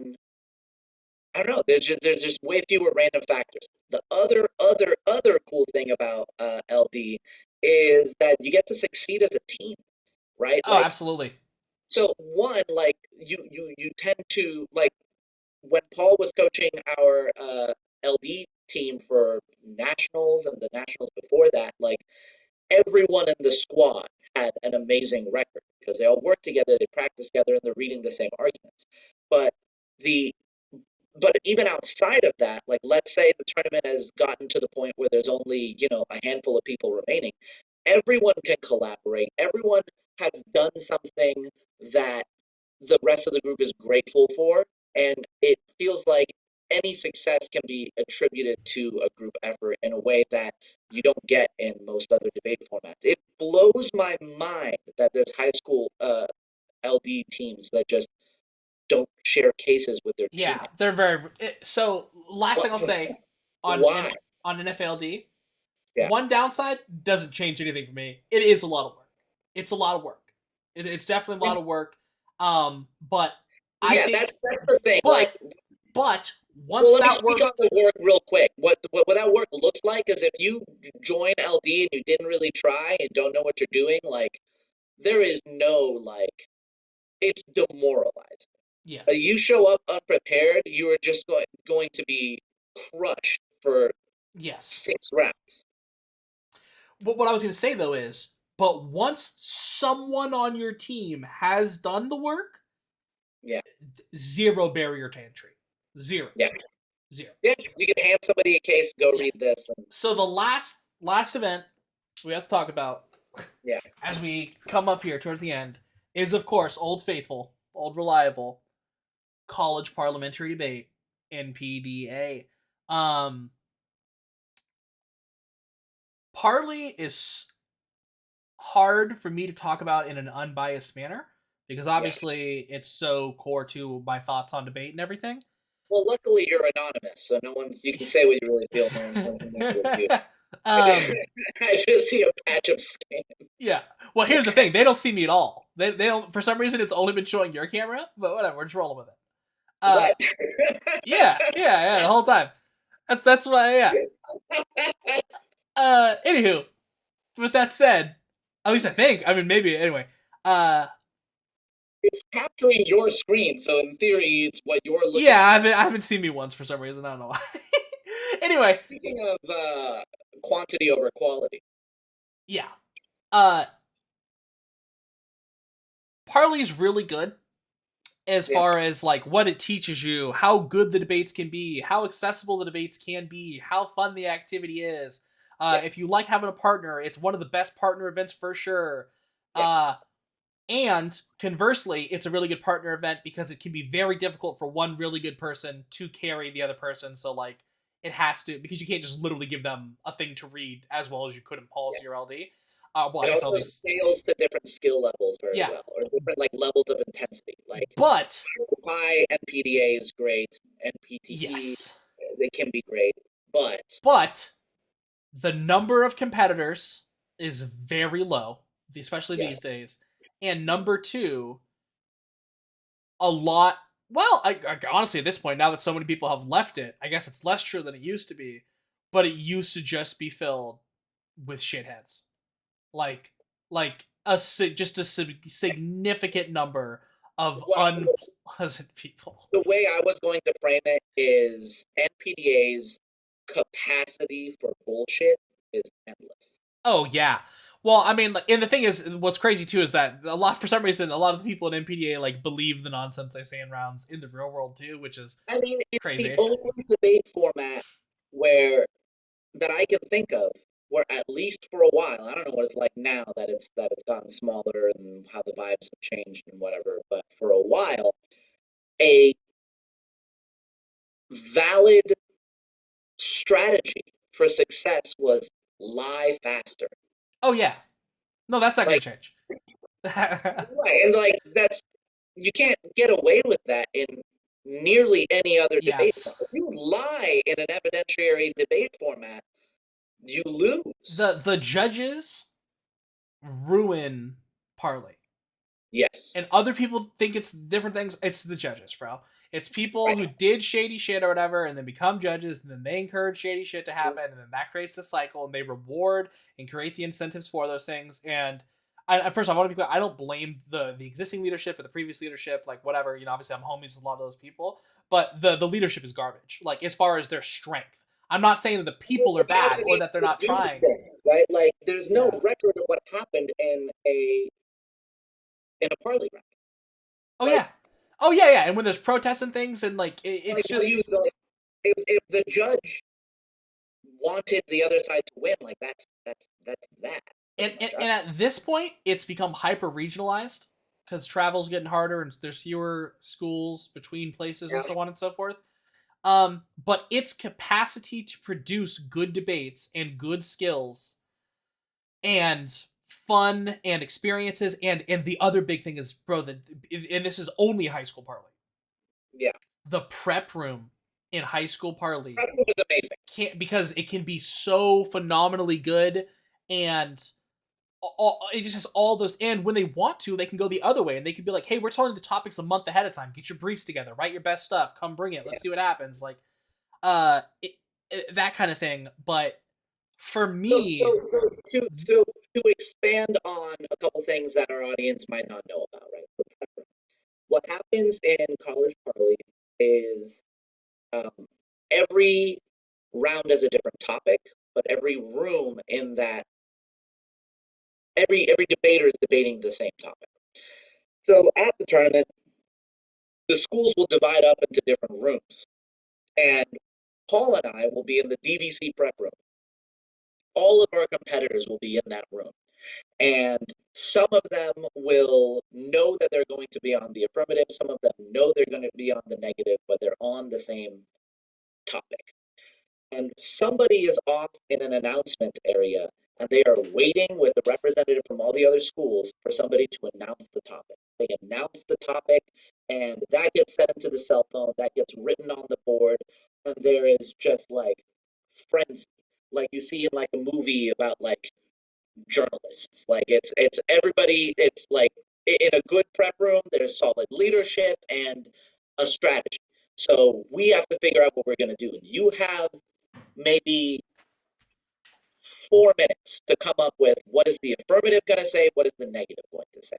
I don't know. There's just way fewer random factors. The other cool thing about LD is that you get to succeed as a team, right? Oh, Like, absolutely. so one, like, you tend to, like, when Paul was coaching our LD team for nationals and the nationals before that, like, everyone in the squad had an amazing record because they all work together, they practice together, and they're reading the same arguments. But the but even outside of that, like, let's say the tournament has gotten to the point where there's only, a handful of people remaining, everyone can collaborate. Everyone has done something that the rest of the group is grateful for, and it feels like any success can be attributed to a group effort in a way that you don't get in most other debate formats. It blows my mind that there's high school LD teams that just don't share cases with their Yeah, teammates. they're so last thing I'll say on Why? an NFLD, Yeah. one downside doesn't change anything for me. It is a lot of work. It's a lot of work. It's definitely a lot And of work. But I yeah, think that's the thing. Like, but but well, once let me that speak work on the work real quick. What that work looks like is if you join LD and you didn't really try and don't know what you're doing, like, there is no, like, it's demoralizing. yeah. You show up unprepared, you are just going to be crushed for Yes. 6 rounds. But what I was going to say though is, but once someone on your team has done the work, Yeah, zero barrier to entry. Zero. yeah, Zero. yeah. You can hand somebody a case, go Yeah. read this, and So the last event we have to talk about yeah, as we come up here towards the end is of course Old Faithful, Old Reliable, College Parliamentary Debate, NPDA. Um Parley is hard for me to talk about in an unbiased manner because yeah. obviously it's so core to my thoughts on debate and everything. Well, luckily you're anonymous, so no one's. You can say what you really feel. No one's going to know it was you. um I just see a patch of skin. yeah. Well, here's the thing. They don't see me at all. They don't for some reason it's only been showing your camera, but whatever, we're just rolling with it. What? Yeah, the whole time. That's why yeah. Anywho, with that said, at least I think. I mean maybe anyway. Uh It's capturing your screen, so in theory, it's what you're looking yeah, at. I haven't seen me once for some reason. I don't know why. Anyway, Speaking of quantity over quality, yeah. Uh Parley's really good as yeah, far as like what it teaches you, how good the debates can be, how accessible the debates can be, how fun the activity is. If yes, you like having a partner, it's one of the best partner events for sure. yes, Uh, and conversely, it's a really good partner event because it can be very difficult for one really good person to carry the other person. So like it has to because you can't just literally give them a thing to read as well as you could in policy or yes. LD. Well, I It guess also LD's scales to different skill levels very yeah, well, or different, like, levels of intensity. Like, but high NPDA is great, NPTE, yes, they can be great, but but the number of competitors is very low, especially yeah, these days. And number two, a lot. Well, honestly, at this point, now that so many people have left it, I guess it's less true than it used to be. But it used to just be filled with shitheads, like like just a significant number of what unpleasant people. the way I was going to frame it is NPDA's capacity for bullshit is endless. Oh yeah. Well, I mean, like, and the thing is, what's crazy too is that for some reason, a lot of the people in MPDA like believe the nonsense they say in rounds in the real world too, which is I mean, it's the crazy. only debate format where that I can think of where at least for a while, I don't know what it's like now that it's gotten smaller and how the vibes have changed and whatever, but for a while, a valid strategy for success was lie faster. Oh yeah, no, that's not gonna Like, change. right, and like that's you can't get away with that in nearly any other debate Yes, format. If you lie in an evidentiary debate format, you lose. the judges ruin Parley. Yes. And other people think it's different things. It's the judges, bro. It's people who Right. did shady shit or whatever, and then become judges, and then they encourage shady shit to happen, and then that creates the cycle, and they reward and create the incentives for those things. And first, I want to be clear. I don't blame the existing leadership or the previous leadership, like whatever. You know, obviously, I'm homies with a lot of those people, but the leadership is garbage. Like as far as their strength, I'm not saying that the people are bad or Capacity that they're to not do trying. things, right? Like there's no Yeah. record of what happened in a parley round. Oh Like yeah. Oh yeah, yeah. And when there's protests and things, and like it's like will you just like if the judge wanted the other side to win, like that's that and, pretty and, much. and at this point it's become hyper regionalized because travel's getting harder and there's fewer schools between places and Yeah. so on and so forth. But its capacity to produce good debates and good skills and fun and experiences, and the other big thing is, bro, that, and this is only high school parley, Yeah. the prep room in high school parley That was amazing. can't, because it can be so phenomenally good, and it just has all those. And when they want to, they can go the other way, and they can be like, hey, we're telling the topics a month ahead of time, get your briefs together, write your best stuff, come bring it, Yeah. let's see what happens, like that kind of thing. But for So me, so so to expand on a couple things that our audience might not know about, right? What happens in college parley is um, every round is a different topic, but every room in that every debater is debating the same topic. So at the tournament, the schools will divide up into different rooms, and Paul and I will be in the DVC prep room. All of our competitors will be in that room, and some of them will know that they're going to be on the affirmative. Some of them know they're going to be on the negative, but they're on the same topic. And somebody is off in an announcement area and they are waiting with a representative from all the other schools for somebody to announce the topic. They announce the topic and that gets sent into the cell phone, that gets written on the board, and there is just like frenzy. Like you see in like a movie about like journalists. Like it's everybody, it's like in a good prep room, there's solid leadership and a strategy. So we have to figure out what we're gonna do. You have maybe 4 minutes to come up with what is the affirmative going to say, what is the negative going to say.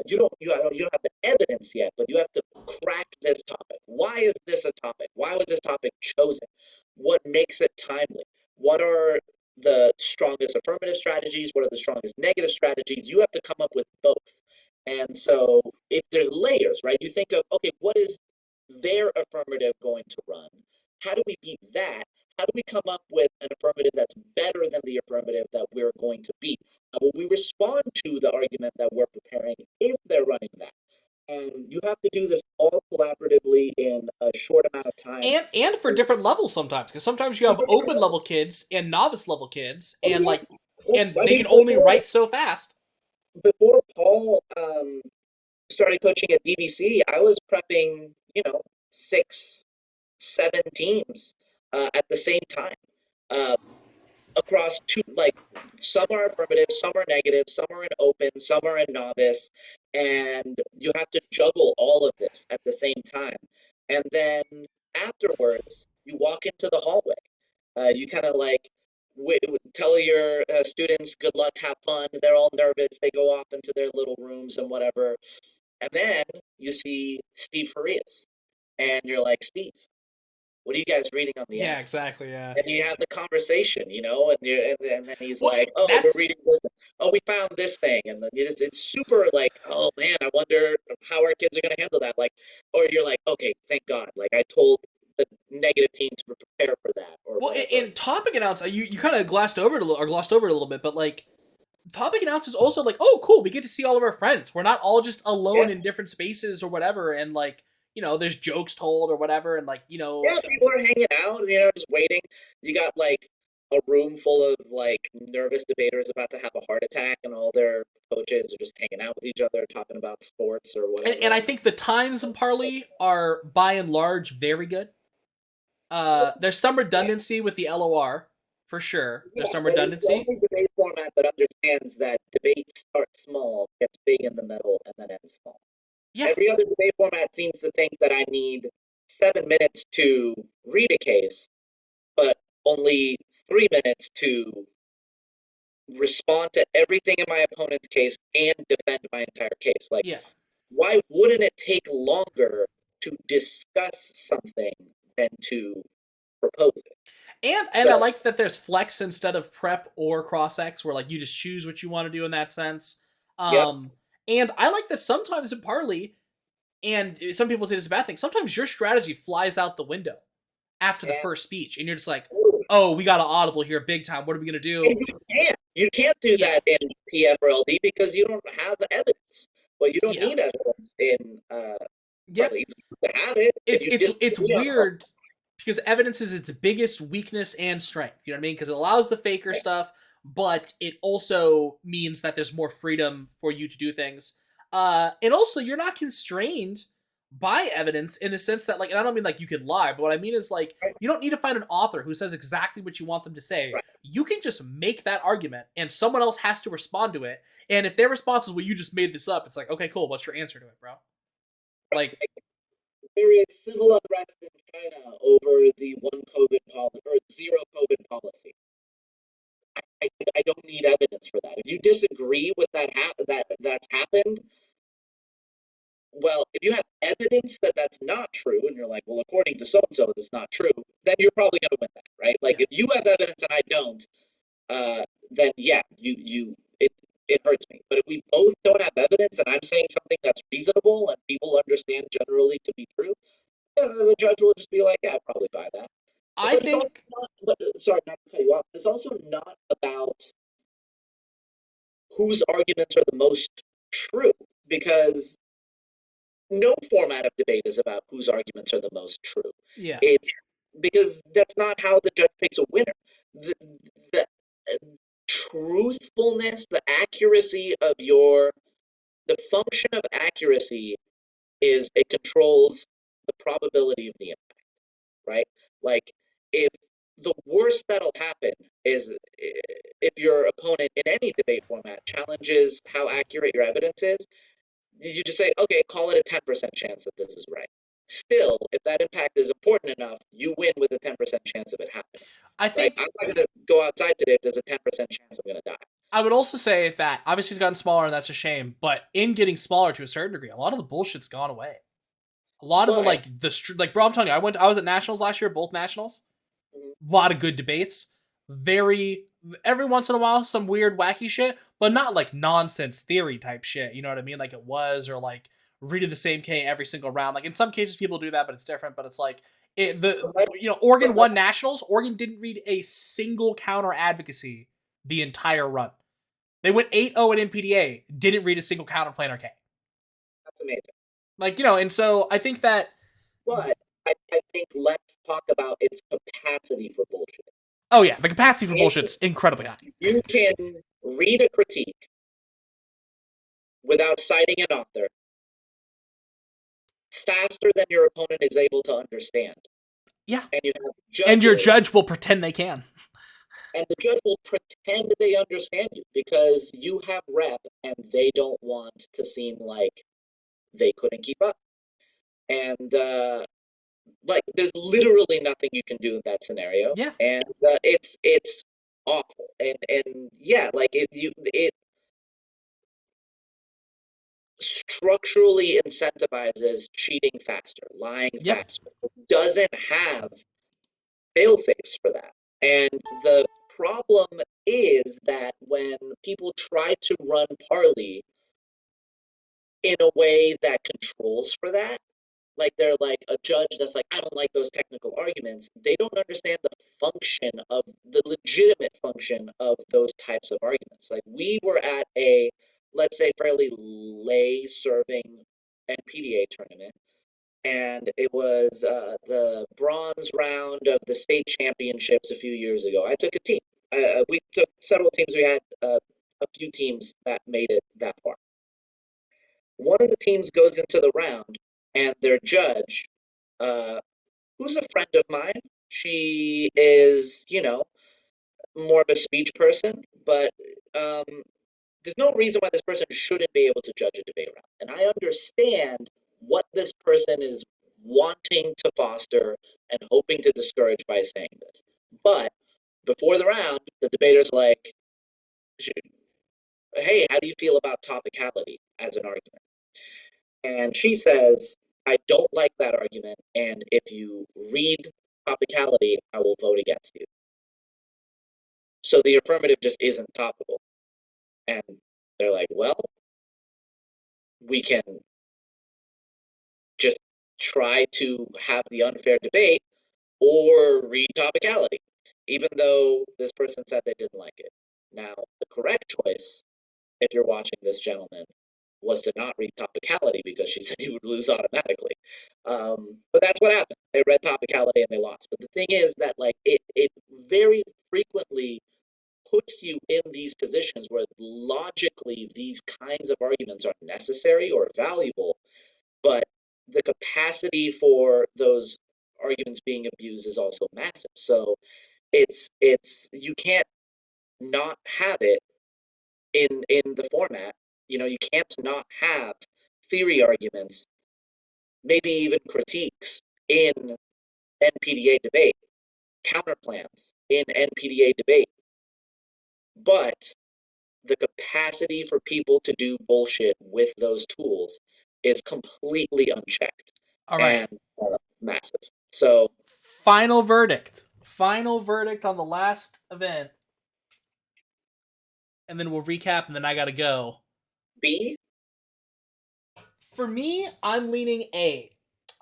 You don't have the evidence yet, but you have to crack this topic. Why is this a topic? Why was this topic chosen? What makes it timely? What are the strongest affirmative strategies? What are the strongest negative strategies? You have to come up with both. And so if there's layers, right? You think of, okay, what is their affirmative going to run? How do we beat that? How do we come up with an affirmative that's better than the affirmative that we're going to beat? How will we respond to the argument that we're preparing if they're running that? And you have to do this all collaboratively in a short amount of time. and for different levels sometimes, because sometimes you have open level kids and novice level kids, Oh and like, yeah, and I they mean can only write so fast. before Paul started coaching at DVC, I was prepping, 6, 7 teams at the same time. Uh, Across two, like some are affirmative, some are negative, some are in open, some are in novice, and you have to juggle all of this at the same time. And then afterwards, you walk into the hallway. You kind of like tell your students good luck, have fun. They're all nervous. They go off into their little rooms and whatever. And then you see Steve Farias, and you're like, Steve, what are you guys reading on the Yeah, app? exactly. Yeah. And you have the conversation, and then he's Well, like, "Oh, we're that's reading this." oh, we found this thing, and then it's super like, oh man, I wonder how our kids are gonna handle that. Like, or you're like, okay, thank God, like I told the negative team to prepare for that or Well, whatever. in topic announce, you kind of glossed over it a little bit, but like topic announce is also like, oh, cool, we get to see all of our friends. We're not all just Yeah, alone in different spaces or whatever, and like there's jokes told or whatever, and like yeah, people are hanging out, just waiting. You got like a room full of like nervous debaters about to have a heart attack, and all their coaches are just hanging out with each other, talking about sports or and whatever. I think the times in Parley are by and large very good. There's some redundancy with the LOR for sure. Yeah, There's some but it's the redundancy. only debate format that understands that debate starts small, gets big in the middle, and then ends small. Yeah, Every other debate format seems to think that I need 7 minutes to read a case, but only 3 minutes to respond to everything in my opponent's case and defend my entire case. Like, yeah. why wouldn't it take longer to discuss something than to propose it? And I So, like that there's flex instead of prep or cross X, where like you just choose what you want to do in that sense. yep, Um, and I like that sometimes in Parley, and some people say this is a bad thing. Sometimes your strategy flies out the window after the and first speech, and you're just like, "Oh, we got an audible here, big time. What are we gonna do?" And you can't do Yeah, that in PF or LD because you don't have the evidence. Well, you don't yeah, need evidence in yep. partly. It's good to have it if you It's disagree on something. weird because evidence is its biggest weakness and strength. You know what I mean? Because it allows the faker stuff, but it also means that there's more freedom for you to do things. And also you're not constrained by evidence in the sense that, like, and I don't mean like you can lie, but what I mean is like Right, you don't need to find an author who says exactly what you want them to say. right, You can just make that argument, and someone else has to respond to it. And if their response is, "Well, you just made this up," it's like, okay, cool. What's your answer to it, bro? right. Like, Like, there is civil unrest in China over the one COVID policy or zero COVID policy. I don't need evidence for that. If you disagree with that's happened, well, if you have evidence that that's not true, and you're like, well, according to so and so, that's not true, then you're probably going to win that, right? Like, yeah. if you have evidence and I don't, then yeah, it hurts me. But if we both don't have evidence and I'm saying something that's reasonable and people understand generally to be true, yeah, the judge will just be like, yeah, I'll probably buy that. I But it's also think not. But, sorry, not to cut you off. But it's also not about whose arguments are the most true, because no format of debate is about whose arguments are the most true. yeah. It's because that's not how the judge picks a winner. The truthfulness, the accuracy of the function of accuracy is it controls the probability of the impact, right? Like, if the worst that'll happen is if your opponent in any debate format challenges how accurate your evidence is, you just say, okay, call it a 10% chance that this is right. Still, if that impact is important enough, you win with a 10% chance of it happening, I right? think I'm not going to go outside today if there's a 10% chance I'm going to die. I would also say that obviously he's gotten smaller and that's a shame, but in getting smaller to a certain degree, a lot of the bullshit's gone away. A lot of the But like bro, I'm telling you, I was at nationals last year, both nationals. A lot of good debates. Very every once in a while some weird wacky shit, but not like nonsense theory type shit. You know what I mean? Like it was, or like reading the same K every single round. Like in some cases people do that, but it's different. But it's like Oregon let's won nationals. Oregon didn't read a single counter advocacy the entire run. They went 8-0 at MPDA, didn't read a single counterplanar K. that's amazing. Like, and so I think that But I think let's talk about its capacity for bullshit. oh yeah, the capacity for If bullshit's incredibly high. you can read a critique without citing an author faster than your opponent is able to understand, Yeah. and you have And your judges, judge will pretend they can. and the judge will pretend they understand you because you have rep and they don't want to seem like they couldn't keep up. And like, there's literally nothing you can do in that scenario, Yeah. and it's awful. And yeah, like, it structurally incentivizes cheating faster, lying Yep. faster. It doesn't have fail safes for that. And the problem is that when people try to run parley in a way that controls for that, like they're like a judge that's like, I don't like those technical arguments. They don't understand the function of the legitimate function of those types of arguments. Like we were at a, let's say, fairly lay serving NPDA tournament, and it was the bronze round of the state championships a few years ago. I took a team. We took several teams. We had a few teams that made it that far. One of the teams goes into the round, and their judge, uh, who's a friend of mine, she is, more of a speech person, but um, there's no reason why this person shouldn't be able to judge a debate round. And I understand what this person is wanting to foster and hoping to discourage by saying this. But before the round, the debater's like, hey, how do you feel about topicality as an argument? And she says, I don't like that argument. And if you read topicality, I will vote against you. So the affirmative just isn't topical. And they're like, well, we can just try to have the unfair debate or read topicality, even though this person said they didn't like it. Now, the correct choice, if you're watching this gentleman, was to not read topicality because she said you would lose automatically. But that's what happened. They read topicality and they lost. But the thing is that like it very frequently puts you in these positions where logically these kinds of arguments are necessary or valuable, but the capacity for those arguments being abused is also massive. So it's you can't not have it in the format. You can't not have theory arguments, maybe even critiques in NPDA debate, counterplans in NPDA debate. But the capacity for people to do bullshit with those tools is completely unchecked All right. and massive. So, Final verdict. Final verdict on the last event, and then we'll recap, and then I gotta go. B. For me, I'm leaning A.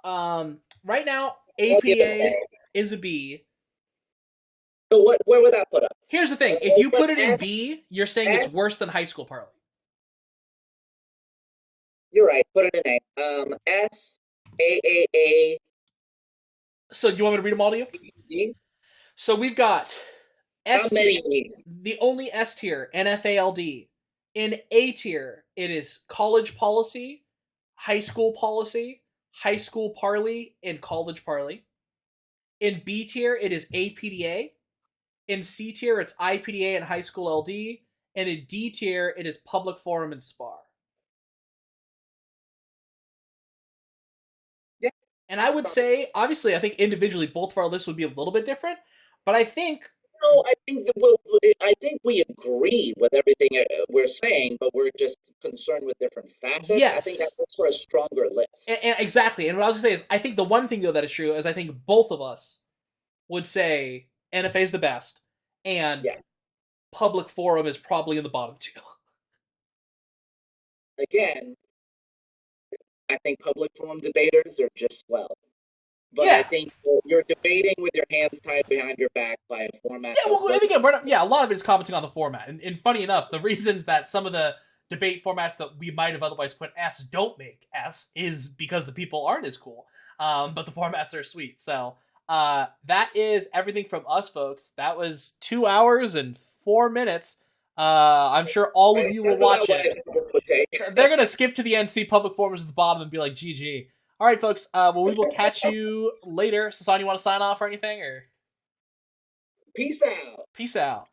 Right now, I'll give it APDA A. is a B. So where would that put us? Here's the thing: if you But put it in B, you're saying it's S. worse than high school parley. You're right. Put it in A. S. A. So do you want me to read them all to you? B. So we've got How S tier, many? the only S tier, NFALD. In A tier, it is college policy, high school parley, and college parley. In B tier, it is APDA. In C tier, it's IPDA and high school LD. And in D tier, it is public forum and Spar. Yeah. And I would say, obviously, I think individually both of our lists would be a little bit different, but I think No, I think we agree with everything we're saying, but we're just concerned with different facets. I think that yes, makes for a stronger list. and exactly. And what I was gonna say is, I think the one thing though that is true is I think both of us would say NFA is the best, and Yeah. public forum is probably in the bottom two. Again, I think public forum debaters are just swell. But I Yeah, think you're debating with your hands tied behind your back by a format yeah. that Well, and doesn't. again, we're not, yeah, a lot of it is commenting on the format, and funny enough, the reasons that some of the debate formats that we might have otherwise put S don't make S is because the people aren't as cool. But the formats are sweet. So that is everything from us, folks. That was 2 hours and 4 minutes. I'm sure all of Right? you will That's about watch what it. I think this would take. They're gonna skip to the NC public forums at the bottom and be like, GG. All right, folks. Well, we will catch you later. Sasan, you want to sign off or anything? Or Peace out. peace out.